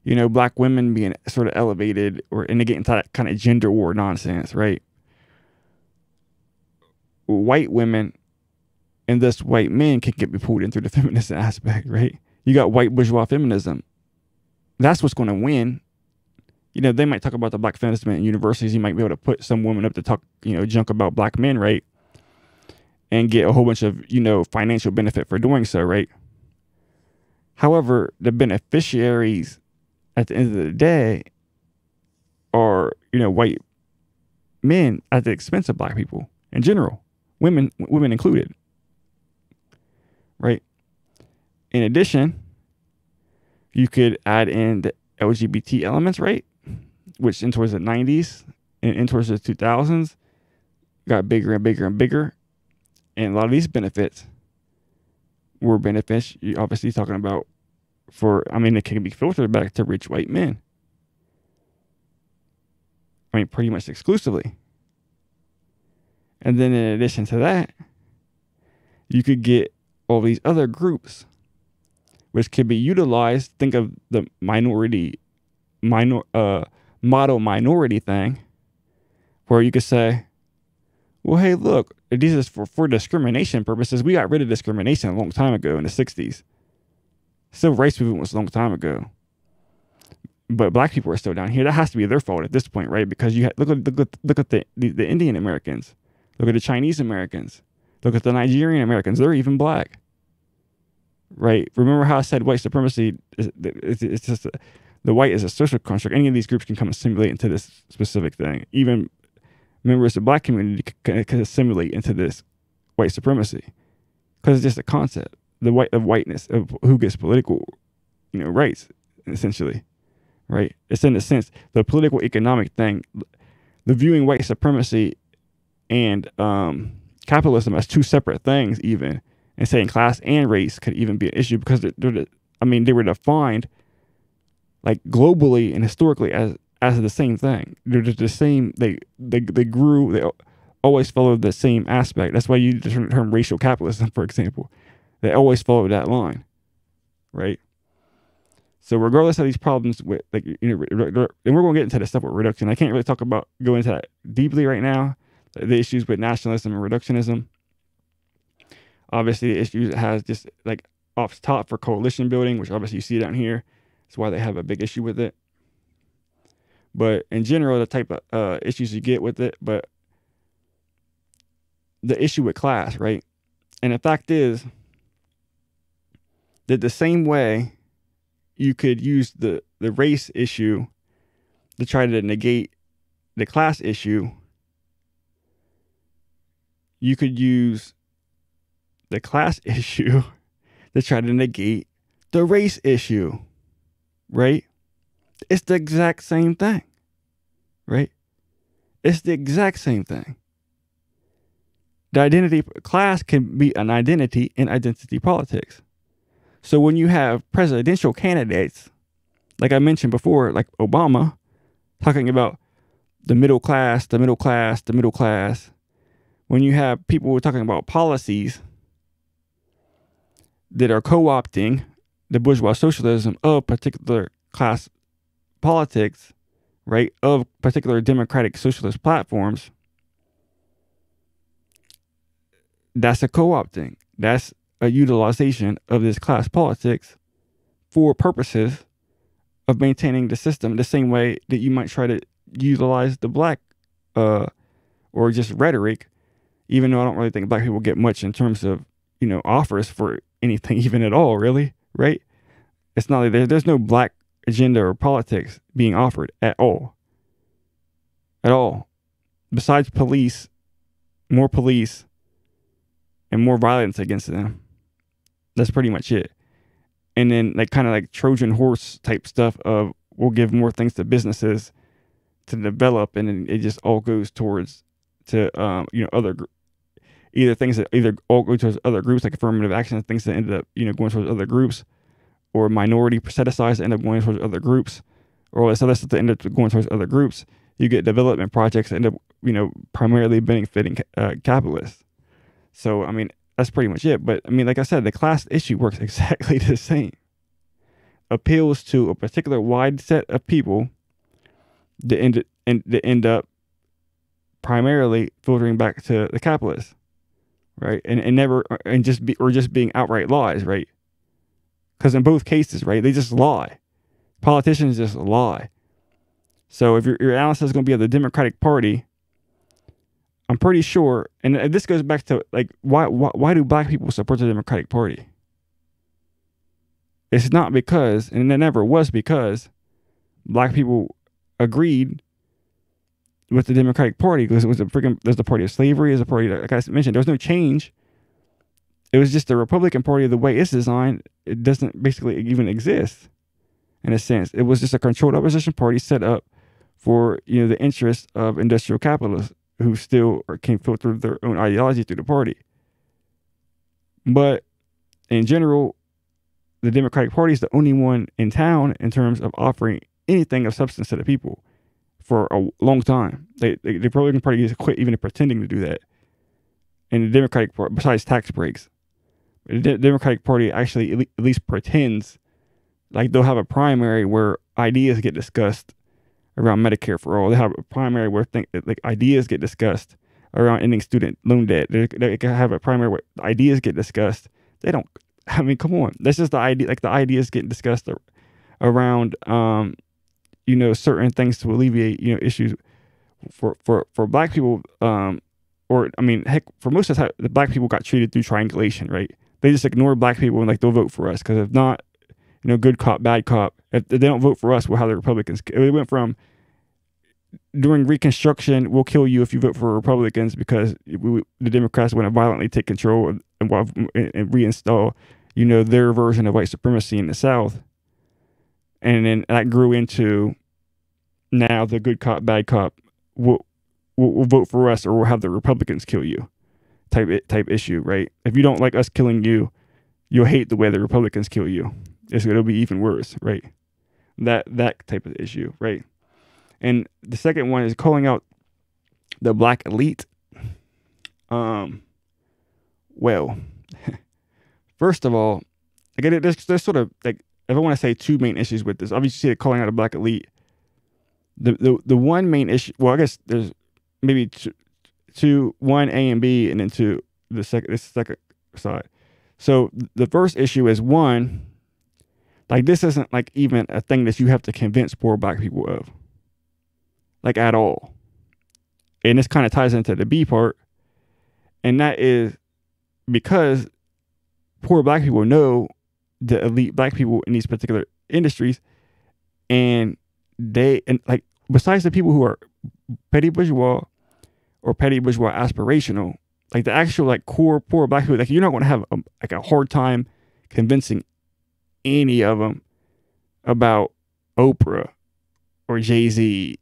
Black women being sort of elevated and they get into that kind of gender war nonsense, right? White women and thus white men can be pulled in through the feminist aspect, right? You got white bourgeois feminism. That's what's going to win. They might talk about the Black feminism in universities. You might be able to put some woman up to talk, junk about Black men, right? And get a whole bunch of, financial benefit for doing so, right? However, the beneficiaries at the end of the day are, white men at the expense of Black people in general, women included, right? In addition, you could add in the LGBT elements, right? Which in towards the 90s and in towards the 2000s got bigger and bigger and bigger. And a lot of these benefits were benefits, you're obviously talking about it can be filtered back to rich white men. Pretty much exclusively. And then in addition to that, you could get all these other groups which could be utilized. Think of the model minority thing, where you could say, well, hey, look, this is for discrimination purposes. We got rid of discrimination a long time ago in the 60s. Civil rights movement was a long time ago. But Black people are still down here. That has to be their fault at this point, right? Because you look at the Indian Americans. Look at the Chinese Americans. Look at the Nigerian Americans. They're even Black. Right? Remember how I said white supremacy, it's just the white is a social construct. Any of these groups can come assimilate into this specific thing. Even members of the Black community can assimilate into this white supremacy. Because it's just a concept. The whiteness of who gets political, rights, essentially. Right? It's in a sense, the political economic thing, the viewing white supremacy and capitalism as two separate things even, and saying class and race could even be an issue because they were defined like globally and historically as the same thing. They're just the same, they grew, they always followed the same aspect. That's why you use the term racial capitalism, for example. They always followed that line, right? So regardless of these problems with, like, and we're going to get into the stuff with reduction. I can't really go into that deeply right now. The issues with nationalism and reductionism. Obviously, the issues it has just like off top for coalition building, which obviously you see down here. That's why they have a big issue with it. But in general, the type of issues you get with it, but the issue with class, right? And the fact is that the same way you could use the race issue to try to negate the class issue, you could use the class issue to try to negate the race issue, right? It's the exact same thing, right? It's the exact same thing. The identity class can be an identity in identity politics. So when you have presidential candidates, like I mentioned before, like Obama, talking about the middle class, the middle class, the middle class, when you have people who are talking about policies that are co-opting the bourgeois socialism of particular class politics, right, of particular democratic socialist platforms, that's a co-opting. That's a utilization of this class politics for purposes of maintaining the system, the same way that you might try to utilize the black or just rhetoric, even though I don't really think black people get much in terms of, offers for anything even at all, really, right? It's not like there's no black agenda or politics being offered at all. At all. Besides more police, and more violence against them. That's pretty much it. And then like kind of like Trojan horse type stuff of we'll give more things to businesses to develop, and then it just all goes towards other either things that either all go towards other groups like affirmative action, things that ended up going towards other groups, or minority set asides that end up going towards other groups, or all this other stuff that end up going towards other groups. You get development projects that end up primarily benefiting capitalists. So, I mean, that's pretty much it. But, I mean, like I said, the class issue works exactly the same. Appeals to a particular wide set of people that end up primarily filtering back to the capitalists, right? And just being outright lies, right? Because in both cases, right, they just lie. Politicians just lie. So if your analysis is going to be of the Democratic Party, I'm pretty sure, and this goes back to like why do black people support the Democratic Party? It's not because, and it never was because, black people agreed with the Democratic Party because it was there's the party of slavery, there's a party that, like I mentioned, there was no change. It was just the Republican Party, the way it's designed, it doesn't basically even exist in a sense. It was just a controlled opposition party set up for the interests of industrial capitalists who still can filter their own ideology through the party. But in general, the Democratic Party is the only one in town in terms of offering anything of substance to the people for a long time. The Republican Party has quit even pretending to do that. And the Democratic Party, besides tax breaks, the Democratic Party actually at least pretends like they'll have a primary where ideas get discussed around Medicare for all. They have a primary where ideas get discussed around ending student loan debt. They can have a primary where ideas get discussed. They don't. I mean, come on. That's just the idea. Like the ideas getting discussed around, certain things to alleviate, issues for black people. Or I mean, heck, for most of the time, the black people got treated through triangulation, right? They just ignore black people and they'll vote for us because if not, good cop, bad cop. If they don't vote for us, we'll have the Republicans. It went from during Reconstruction, we'll kill you if you vote for Republicans because the Democrats want to violently take control and reinstall, their version of white supremacy in the South. And then that grew into now the good cop, bad cop will vote for us or we'll have the Republicans kill you type issue, right? If you don't like us killing you, you'll hate the way the Republicans kill you. It'll be even worse, right? That type of issue, right? And the second one is calling out the black elite. Well, first of all, Like there's sort of like, if I want to say two main issues with this, obviously you see it calling out a black elite. The one main issue, well, I guess there's maybe two, one A and B, and then two the second side. So the first issue is, one, like this isn't like even a thing that you have to convince poor black people of, like at all. And this kind of ties into the B part, and that is because poor black people know the elite black people in these particular industries, and like besides the people who are petty bourgeois or petty bourgeois aspirational, like the actual like core poor black people, like you're not going to have a hard time convincing any of them about Oprah or Jay-Z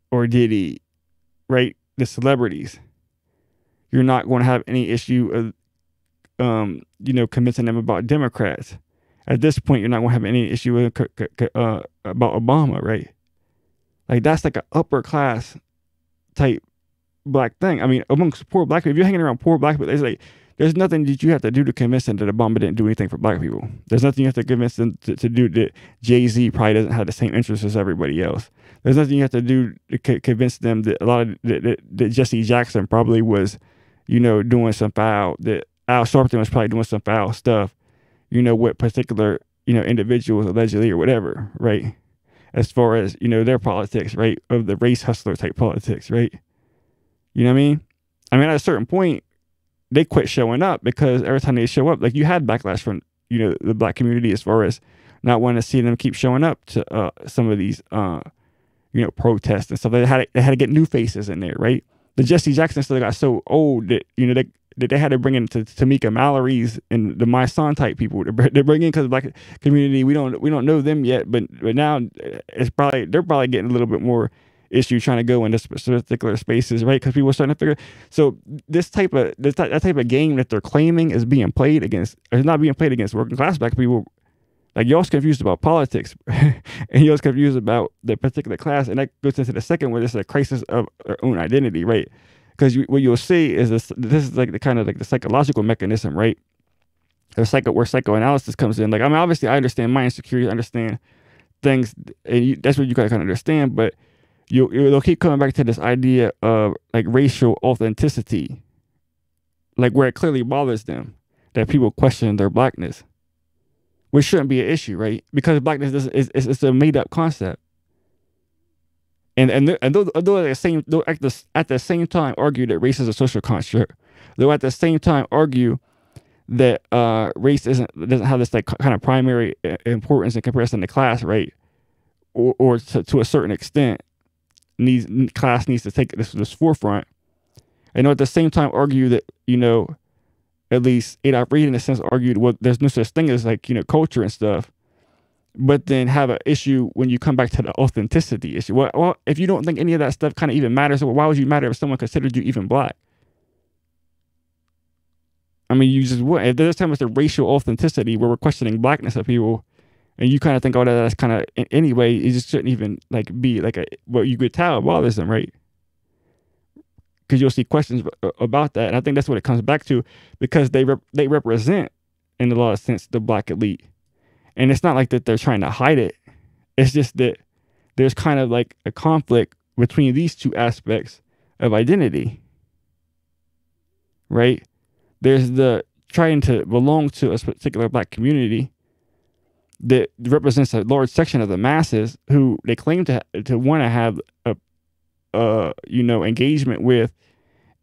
or Diddy, right? The celebrities. You're not going to have any issue of convincing them about Democrats. At this point, you're not going to have any issue with about Obama, right? Like that's like an upper class type black thing. I mean, amongst poor black people, if you're hanging around poor black people, there's nothing that you have to do to convince them that Obama didn't do anything for black people. There's nothing you have to convince them to do that Jay-Z probably doesn't have the same interests as everybody else. There's nothing you have to do to convince them that a lot of that Jesse Jackson probably was, doing some foul, that Al Sharpton was probably doing some foul stuff, with particular, individuals allegedly or whatever, right? As far as, their politics, right? Of the race hustler type politics, right? You know what I mean? I mean, at a certain point, they quit showing up because every time they show up, like you had backlash from, the black community as far as not wanting to see them keep showing up to some of these, protests and stuff. They had to get new faces in there, right? The Jesse Jackson stuff got so old that, they had to bring in to Tamika Mallory's and the My Son type people to bring in, because the black community, we don't know them yet, but now they're probably getting a little bit more issue trying to go into particular spaces, right? Because people are starting to figure. So that type of game that they're claiming is being played against, or not being played against working class black people. Like y'all's confused about politics, and y'all's confused about the particular class, and that goes into the second one. This is a crisis of our own identity, right? Because what you'll see is this is like the kind of like the psychological mechanism, right? Where psychoanalysis comes in. Like, I mean, obviously I understand my insecurities, I understand things, and that's what you gotta kind of understand, but you'll keep coming back to this idea of like racial authenticity, like where it clearly bothers them that people question their blackness, which shouldn't be an issue, right? Because blackness is a made up concept. And though at the same time argue that race is a social construct, though at the same time argue that race doesn't have this like kind of primary importance in comparison to class, right? Or to a certain extent, class needs to take this forefront. And at the same time argue that, at least Adolf Reed in a sense argued, well, there's no such thing as like, culture and stuff. But then have an issue when you come back to the authenticity issue. Well, if you don't think any of that stuff kind of even matters, well, why would you matter if someone considered you even black? I mean, you just would. If there's time it's the racial authenticity where we're questioning blackness of people, and you kind of think, oh, that's kind of, anyway, it just shouldn't even like be like what you could tell bothers them, right? Because you'll see questions about that. And I think that's what it comes back to, because they represent, in a lot of sense, the black elite. And it's not like that they're trying to hide it. It's just that there's kind of like a conflict between these two aspects of identity, right? There's the trying to belong to a particular black community that represents a large section of the masses who they claim to want to have engagement with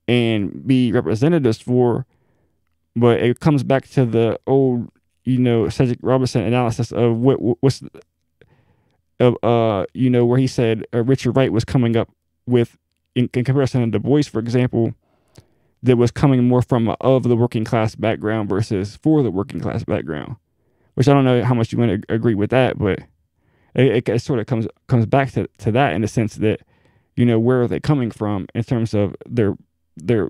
and be representatives for, but it comes back to the old, Cedric Robinson analysis of where he said Richard Wright was coming up with, in comparison to Du Bois, for example, that was coming more from of the working class background versus for the working class background, which I don't know how much you want to agree with that, but it sort of comes back to that, in the sense that, where are they coming from in terms of their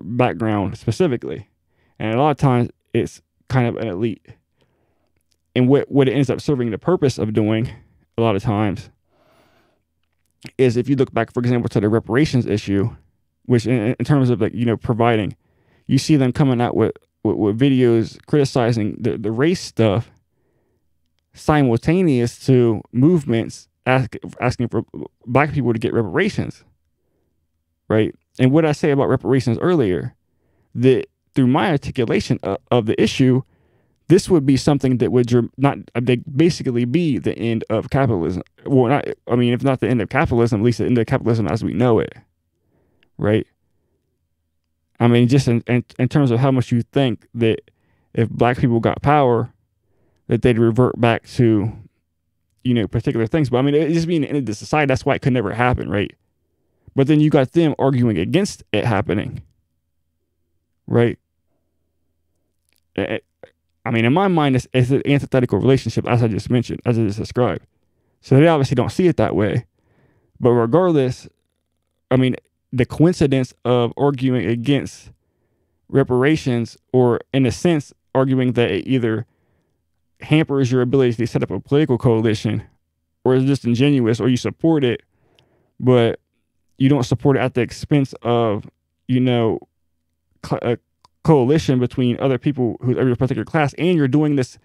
background specifically. And a lot of times it's kind of an elite. And what it ends up serving the purpose of doing a lot of times is, if you look back, for example, to the reparations issue, which in terms of like, providing, you see them coming out with videos criticizing the race stuff simultaneous to movements asking for black people to get reparations, right? And what I say about reparations earlier, that through my articulation of the issue, this would be something that would basically be the end of capitalism. Well, not, I mean, if not the end of capitalism, at least the end of capitalism as we know it, right? I mean, just in terms of how much you think that if black people got power, that they'd revert back to, you know, particular things. But I mean, it just being the end of the society, that's why it could never happen, right? But then you got them arguing against it happening, right? I mean, in my mind, it's an antithetical relationship, as I just mentioned, as I just described. So they obviously don't see it that way. But regardless, I mean, the coincidence of arguing against reparations, or in a sense, arguing that it either hampers your ability to set up a political coalition, or is just ingenuous, or you support it, but you don't support it at the expense of, you know, a coalition between other people who are a particular class, and you're doing this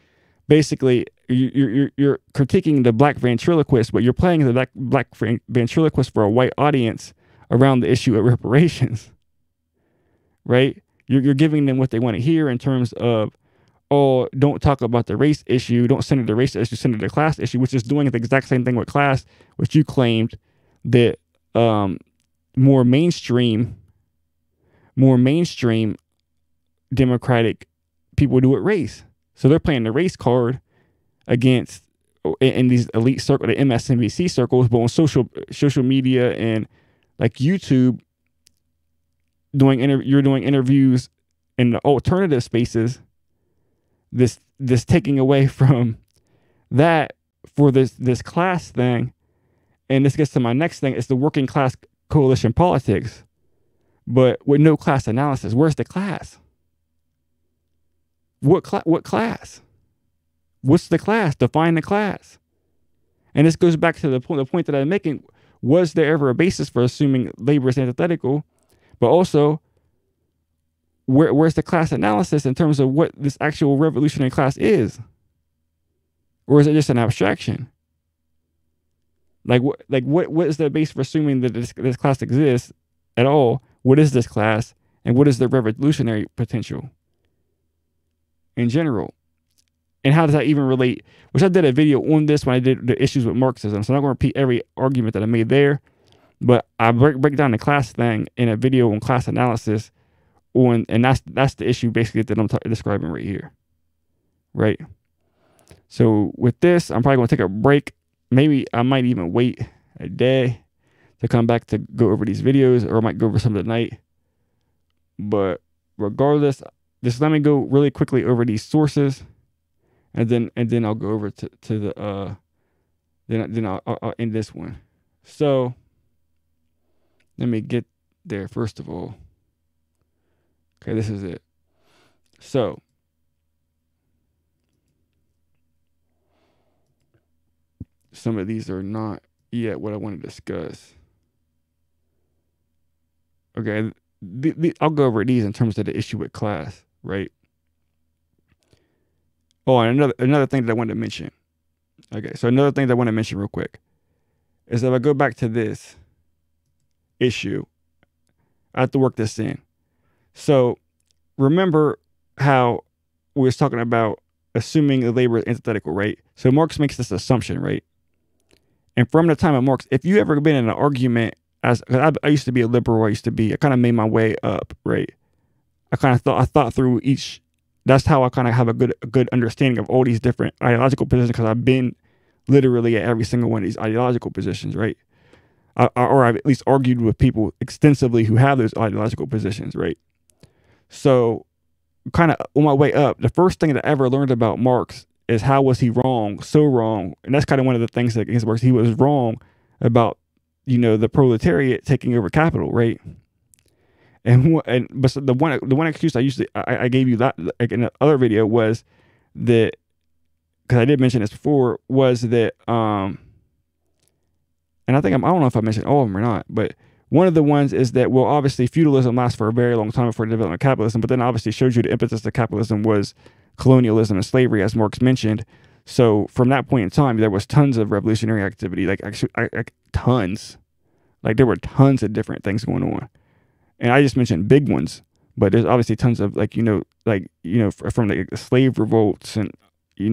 basically, you're critiquing the black ventriloquist, but you're playing the black ventriloquist for a white audience around the issue of reparations, right? You're giving them what they want to hear in terms of, oh, don't talk about the race issue, don't center the race issue, center the class issue, which is doing the exact same thing with class, which you claimed that more mainstream democratic people do with race. So they're playing the race card against, in these elite circles, the MSNBC circles, but on social media and like YouTube, you're doing interviews in the alternative spaces. This taking away from that for this class thing, and this gets to my next thing. It's the working class coalition politics, but with no class analysis. Where's the class? What class? What's the class? Define the class. And this goes back to the point that I'm making. Was there ever a basis for assuming labor is antithetical? But also, where's the class analysis in terms of what this actual revolutionary class is? Or is it just an abstraction? Like what is the base for assuming that this class exists at all? What is this class? And what is the revolutionary potential in general? And how does that even relate? Which I did a video on this when I did the issues with Marxism. So I'm not going to repeat every argument that I made there, but I break down the class thing in a video on class analysis and that's the issue basically that I'm describing right here. Right. So with this, I'm probably going to take a break. Maybe I might even wait a day to come back to go over these videos, or I might go over some tonight. But regardless, just let me go really quickly over these sources, and then I'll go over to the then I'll end this one. So let me get there first of all. Okay, this is it. So some of these are not yet what I want to discuss. Okay, I'll go over these in terms of the issue with class, right? Oh, and another thing that I wanted to mention. Okay, so another thing that I want to mention real quick is that if I go back to this issue, I have to work this in. So remember how we was talking about assuming the labor is antithetical, right? So Marx makes this assumption, right? And from the time of Marx, if you ever been in an argument, I used to be a liberal, I kind of made my way up, right? I thought through each. That's how I kind of have a good understanding of all these different ideological positions, because I've been literally at every single one of these ideological positions, right? Or I've at least argued with people extensively who have those ideological positions, right? So kind of on my way up, the first thing that I ever learned about Marx is how was he wrong, so wrong. And that's kind of one of the things that against Marx, he was wrong about, the proletariat taking over capital, right? But the one excuse I gave you that like in the other video was that, because I did mention this before, was that and I don't know if I mentioned all of them or not, but one of the ones is that, well, obviously feudalism lasts for a very long time before the development of capitalism, but then obviously shows you the impetus of capitalism was colonialism and slavery, as Marx mentioned. So from that point in time, there was tons of revolutionary activity, like actually tons. Like there were tons of different things going on. And I just mentioned big ones, but there's obviously tons of from the slave revolts and,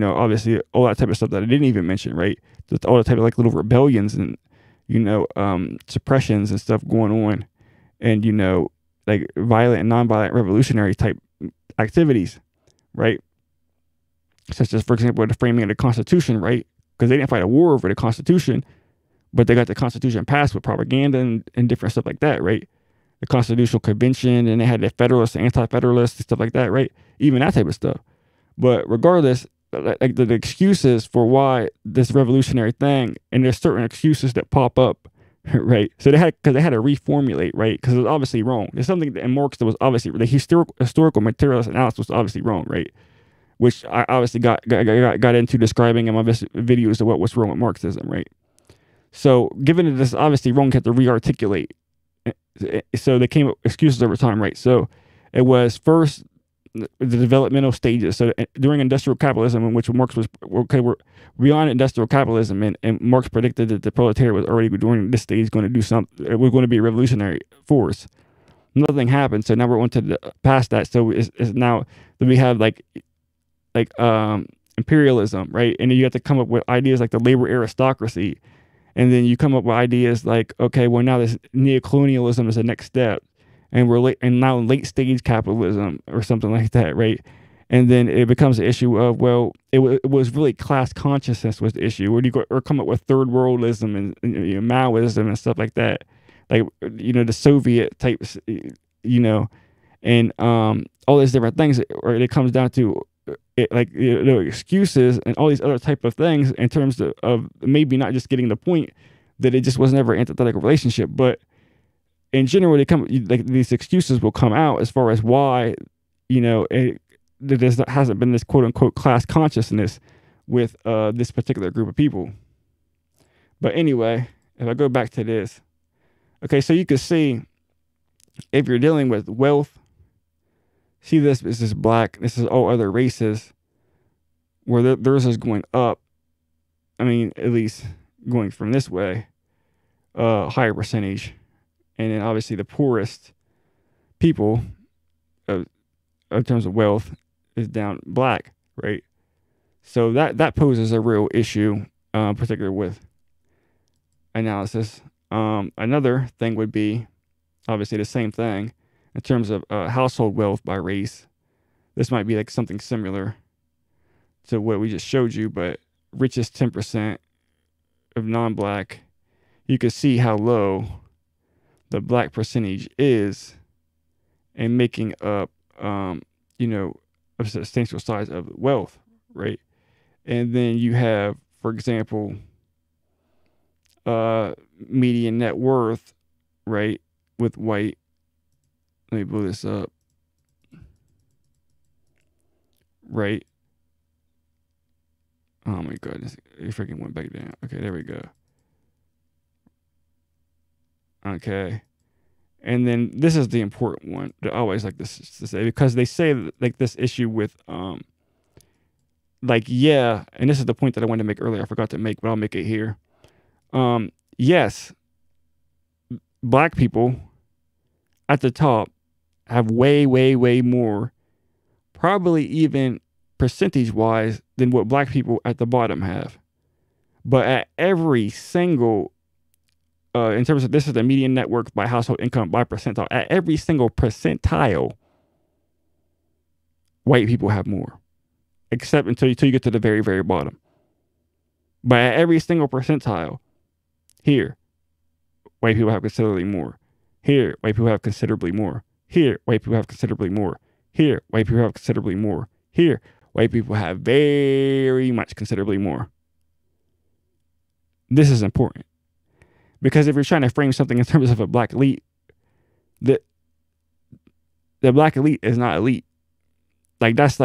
obviously all that type of stuff that I didn't even mention, right? Just all the type of like little rebellions and, suppressions and stuff going on and, like violent and nonviolent revolutionary type activities, right? Such as, for example, the framing of the Constitution, right? Because they didn't fight a war over the Constitution, but they got the Constitution passed with propaganda and different stuff like that, right? The Constitutional Convention, and they had the Federalists, Anti-Federalists, and stuff like that, right? Even that type of stuff. But regardless, like the excuses for why this revolutionary thing, and there's certain excuses that pop up, right? So they had to reformulate, right? Because it was obviously wrong. There's something in Marx that was obviously the historical materialist analysis was obviously wrong, right? Which I obviously got into describing in my videos of what's wrong with Marxism, right? So given that this is obviously wrong, you have to re-articulate. So they came up with excuses over time, right? So it was first the developmental stages. So during industrial capitalism, in which Marx was, we're beyond industrial capitalism, and Marx predicted that the proletariat was already during this stage going to do something. It was going to be a revolutionary force. Nothing happened, so now we're on to past that. So it's now that we have like imperialism, right? And then you have to come up with ideas like the labor aristocracy. And then you come up with ideas like, okay, well now this neocolonialism is the next step, and now late stage capitalism or something like that, right? And then it becomes an issue of, well, it was really class consciousness was the issue, or come up with third worldism and Maoism and stuff like that, like the Soviet types, and all these different things, or it comes down to excuses and all these other type of things in terms of maybe not just getting the point that it just was never an antithetical relationship, but in general these excuses will come out as far as why there hasn't been this quote unquote class consciousness with this particular group of people. But anyway, if I go back to this, okay, so you can see if you're dealing with wealth. See, this is black. This is all other races, where theirs is going up. I mean, at least going from this way, higher percentage, and then obviously the poorest people, in terms of wealth, is down black, right? So that poses a real issue, particularly with analysis. Another thing would be obviously the same thing. In terms of household wealth by race, this might be like something similar to what we just showed you, but richest 10% of non-black, you can see how low the black percentage is, and making up, a substantial size of wealth, right? And then you have, for example, median net worth, right, with white. Let me blow this up. Right. Oh my goodness. It freaking went back down. Okay, there we go. Okay. And then this is the important one that I always like this to say, because they say like this issue with and this is the point that I wanted to make earlier. I forgot to make, but I'll make it here. Yes, black people at the top have way, way, way more, probably even percentage-wise, than what black people at the bottom have. But at every single, in terms of, this is the median net worth by household income by percentile, at every single percentile, white people have more, except until you get to the very, very bottom. But at every single percentile, here, white people have considerably more. Here, white people have considerably more. Here, white people have considerably more. Here, white people have considerably more. Here, white people have very much considerably more. This is important, because if you're trying to frame something in terms of a black elite, the black elite is not elite. That's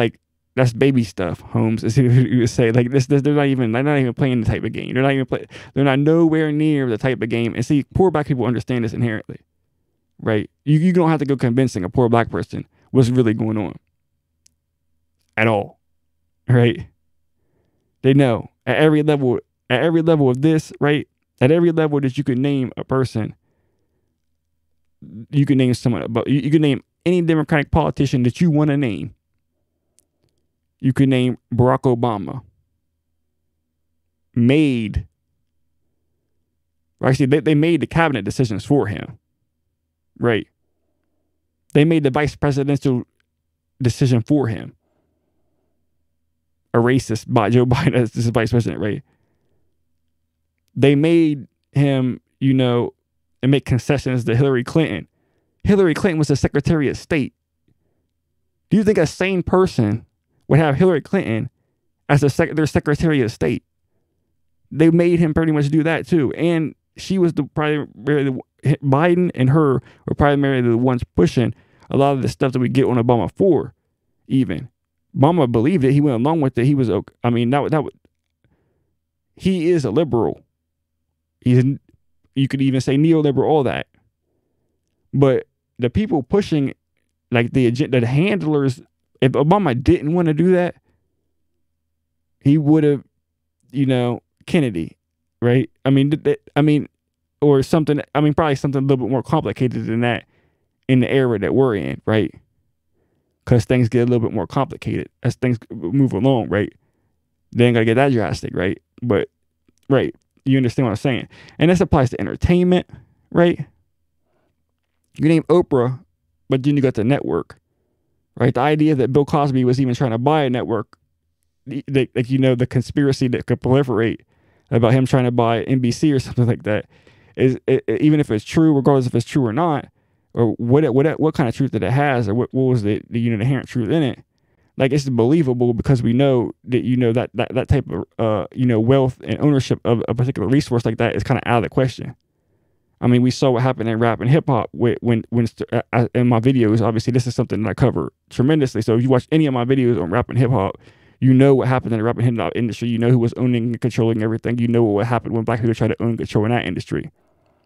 baby stuff, Holmes, as you would say. Like this, they're not even playing the type of game. They're not nowhere near the type of game. And see, poor black people understand this inherently. Right? You don't have to go convincing a poor black person what's really going on at all. Right? They know at every level of this, right? At every level that you could name a person, you can name someone, but you can name any Democratic politician that you want to name. You can name Barack Obama. Actually, they made the cabinet decisions for him, right? They made the vice presidential decision for him. A racist by Joe Biden as the vice president, right? They made him, and make concessions to Hillary Clinton. Hillary Clinton was the Secretary of State. Do you think a sane person would have Hillary Clinton as their Secretary of State? They made him pretty much do that too. And she was Biden and her were primarily the ones pushing a lot of the stuff that we get on Obama for, even. Obama believed it. He went along with it. He was, he is a liberal. You could even say neoliberal, all that. But the people pushing, like the agenda, the handlers, if Obama didn't want to do that, he would have, Kennedy, right? Or something, probably something a little bit more complicated than that in the era that we're in, right? Because things get a little bit more complicated as things move along, right? They ain't got to get that drastic, right? But, right, you understand what I'm saying. And this applies to entertainment, right? You name Oprah, but then you got the network, right? The idea that Bill Cosby was even trying to buy a network, the conspiracy that could proliferate about him trying to buy NBC or something like that, is even if it's true, regardless if it's true or not, or what kind of truth that it has, or what was the inherent truth in it. Like, it's believable because we know that that type of wealth and ownership of a particular resource like that is kind of out of the question. We saw what happened in rap and hip hop when in my videos. Obviously, this is something that I cover tremendously. So if you watch any of my videos on rap and hip hop, you know what happened in the rap and hip hop industry. You know who was owning and controlling everything. You know what happened when black people tried to own and control in that industry.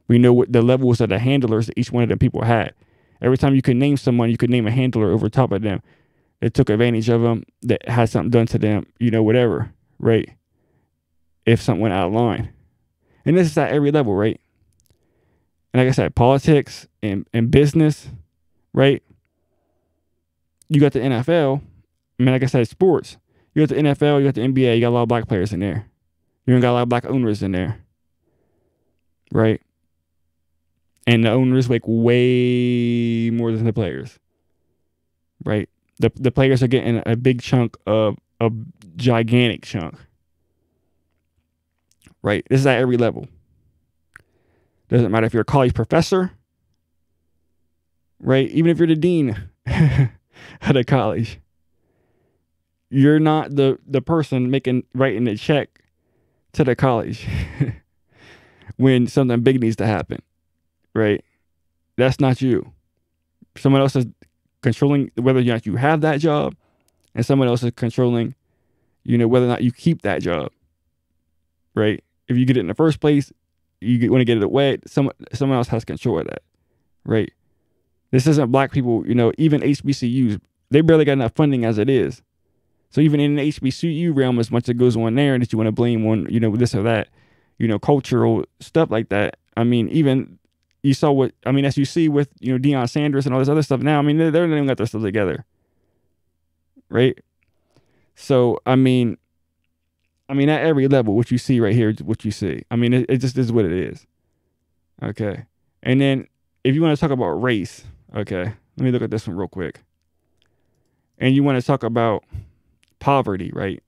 We know what the levels of the handlers that each one of them people had. Every time you could name someone, you could name a handler over top of them that took advantage of them, that had something done to them, whatever, right? If something went out of line. And this is at every level, right? And like I said, politics and business, right? You got the NFL. Like I said, sports. You got the NFL, you got the NBA, you got a lot of black players in there. You even got a lot of black owners in there, right? And the owners make way more than the players, right? The players are getting a big chunk of a gigantic chunk, right? This is at every level. Doesn't matter if you're a college professor, right? Even if you're the dean at a college, you're not the person writing the check to the college when something big needs to happen. Right? That's not you. Someone else is controlling whether or not you have that job, and someone else is controlling, whether or not you keep that job. Right? If you get it in the first place, you want to get it away, someone else has control of that. Right? This isn't black people, even HBCUs, they barely got enough funding as it is. So even in the HBCU realm, as much that goes on there that you want to blame on, this or that, cultural stuff like that. Even you saw what, as you see with, Deion Sanders and all this other stuff now, they're not even got their stuff together. Right? So, at every level, what you see right here, what you see. It just is what it is. Okay. And then if you want to talk about race, okay, let me look at this one real quick. And you want to talk about poverty, right?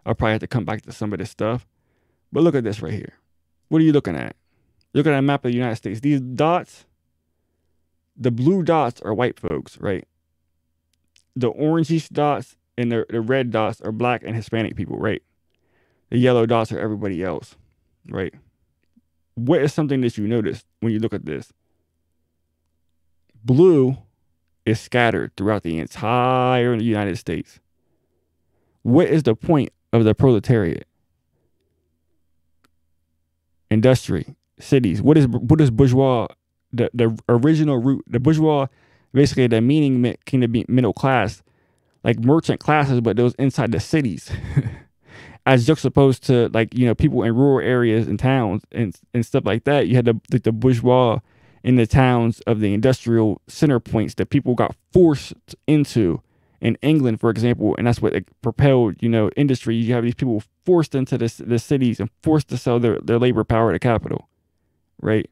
I'll probably have to come back to some of this stuff. But look at this right here. What are you looking at? Look at a map of the United States. These dots, the blue dots are white folks, right? The orangish dots and the red dots are black and Hispanic people, right? The yellow dots are everybody else, right? What is something that you notice when you look at this? Blue is scattered throughout the entire United States. What is the point of the proletariat? Industry, cities. What is bourgeois? The original root, the bourgeois, basically the meaning came to be middle class, like merchant classes, but those inside the cities, as juxtaposed to like, you know, people in rural areas and towns and stuff like that. You had the bourgeois in the towns of the industrial center points that people got forced into in England, for example, and that's what propelled, you know, industry. You have these people forced into the cities and forced to sell their labor power to capital, right?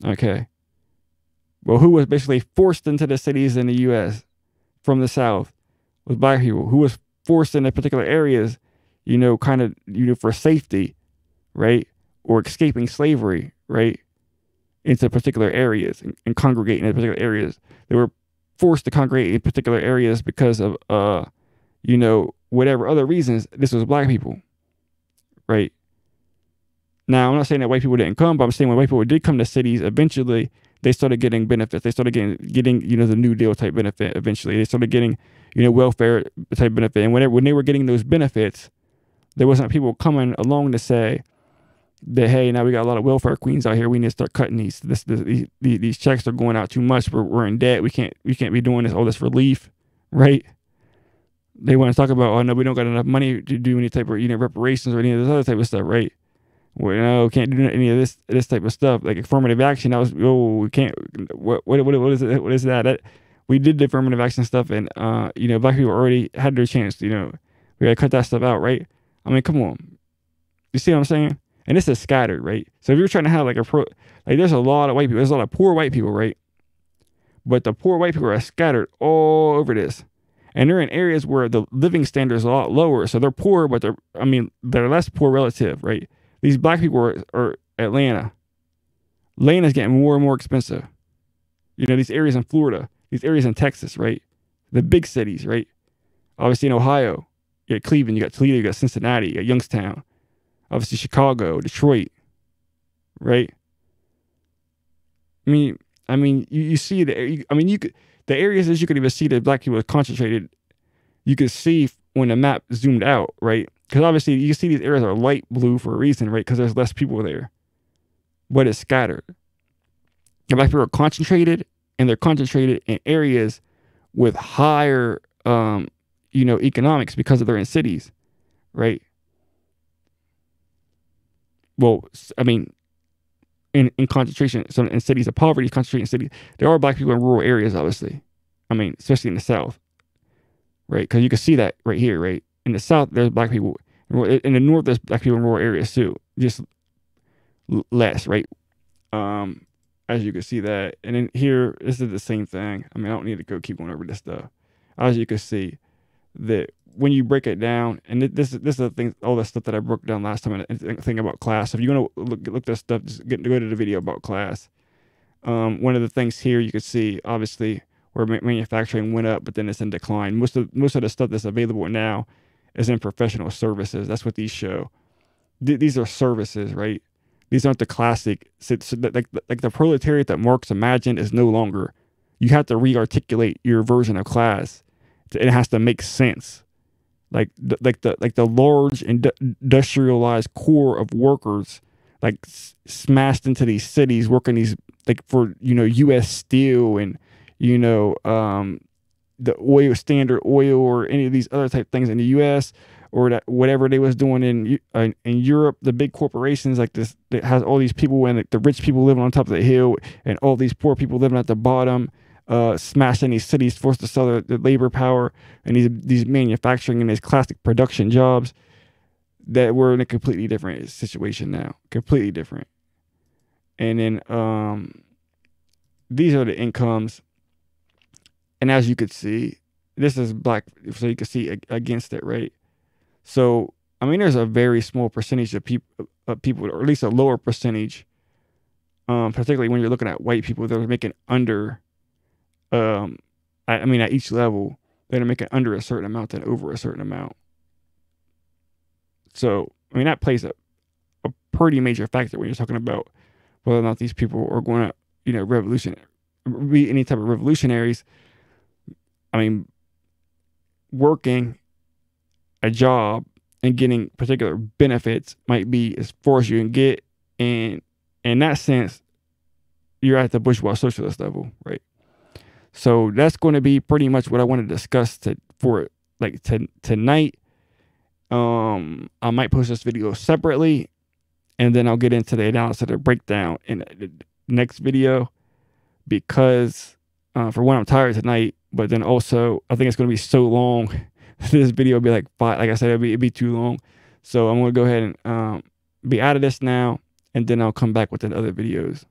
Okay. Well, who was basically forced into the cities in the U.S. from the South was black people. Who was forced into particular areas, you know, kind of, you know, for safety, right? Or escaping slavery, right? Into particular areas and congregate in particular areas. They were forced to congregate in particular areas because of, you know, whatever other reasons. This was black people, right? Now, I'm not saying that white people didn't come, but I'm saying when white people did come to cities, eventually they started getting benefits. They started getting, you know, the New Deal type benefit. Eventually, they started getting, you know, welfare type benefit. And when they were getting those benefits, there wasn't people coming along to say that, hey, now we got a lot of welfare queens out here. We need to start cutting these checks are going out too much. We're in debt. We can't be doing all this relief, right? They want to talk about, oh no, we don't got enough money to do any type of, you know, reparations or any of this other type of stuff, right? Well, no, can't do any of this type of stuff like affirmative action. I was, oh, we can't. What is it? What is that? We did the affirmative action stuff, and you know, black people already had their chance. You know, we gotta cut that stuff out, right? I mean, come on. You see what I'm saying? And this is scattered, right? So if you're trying to have like there's a lot of white people. There's a lot of poor white people, right? But the poor white people are scattered all over this, and they're in areas where the living standard is a lot lower. So they're poor, but they're less poor relative, right? These black people are Atlanta. Atlanta's getting more and more expensive. You know, these areas in Florida, these areas in Texas, right? The big cities, right? Obviously in Ohio, you got Cleveland, you got Toledo, you got Cincinnati, you got Youngstown. Obviously Chicago, Detroit, right? I mean, you see the areas that you could even see that black people are concentrated. You could see when the map zoomed out, right? Because obviously you see these areas are light blue for a reason, right? Because there's less people there, but it's scattered. And black people are concentrated, and they're concentrated in areas with higher, you know, economics because they're in cities, right? Well, I mean, in concentration, so in cities of poverty, concentrated in cities, there are black people in rural areas, obviously. I mean, especially in the South, right? Because you can see that right here, right? In the South, there's black people. In the North, there's black people in rural areas too. Just less, right? As you can see that. And then here, this is the same thing. I mean, I don't need to keep going over this stuff. As you can see, that when you break it down, and this is the thing, all the stuff that I broke down last time, and thing about class. If you want to look this stuff, just go to the video about class. One of the things here you can see, obviously, where manufacturing went up, but then it's in decline. Most of the stuff that's available now is in professional services. That's what these show. These are services, right? These aren't the classic, like the proletariat that Marx imagined is no longer. You have to re-articulate your version of class. It has to make sense. Like the large industrialized core of workers, like smashed into these cities, working these, like, for, you know, U.S. Steel and, you know, the Standard Oil or any of these other type things in the U.S. or that whatever they was doing in Europe, the big corporations like this that has all these people and the rich people living on top of the hill and all these poor people living at the bottom, smashed in these cities, forced to sell their labor power and these manufacturing and these classic production jobs, that we're in a completely different situation now, completely different. And then these are the incomes. And as you could see, this is black, so you can see against it, right? So, I mean, there's a very small percentage of people, or at least a lower percentage, particularly when you're looking at white people that are making under, at each level, that are making under a certain amount than over a certain amount. So, I mean, that plays a pretty major factor when you're talking about whether or not these people are going to, you know, be any type of revolutionaries. I mean, working a job and getting particular benefits might be as far as you can get. And in that sense, you're at the bourgeois socialist level, right? So that's going to be pretty much what I want to discuss for like tonight. I might post this video separately, and then I'll get into the analysis or breakdown in the next video, because for one, I'm tired tonight, but then also I think it's going to be so long. This video will be like I said, it'd be too long. So I'm going to go ahead and be out of this now, and then I'll come back with the other videos.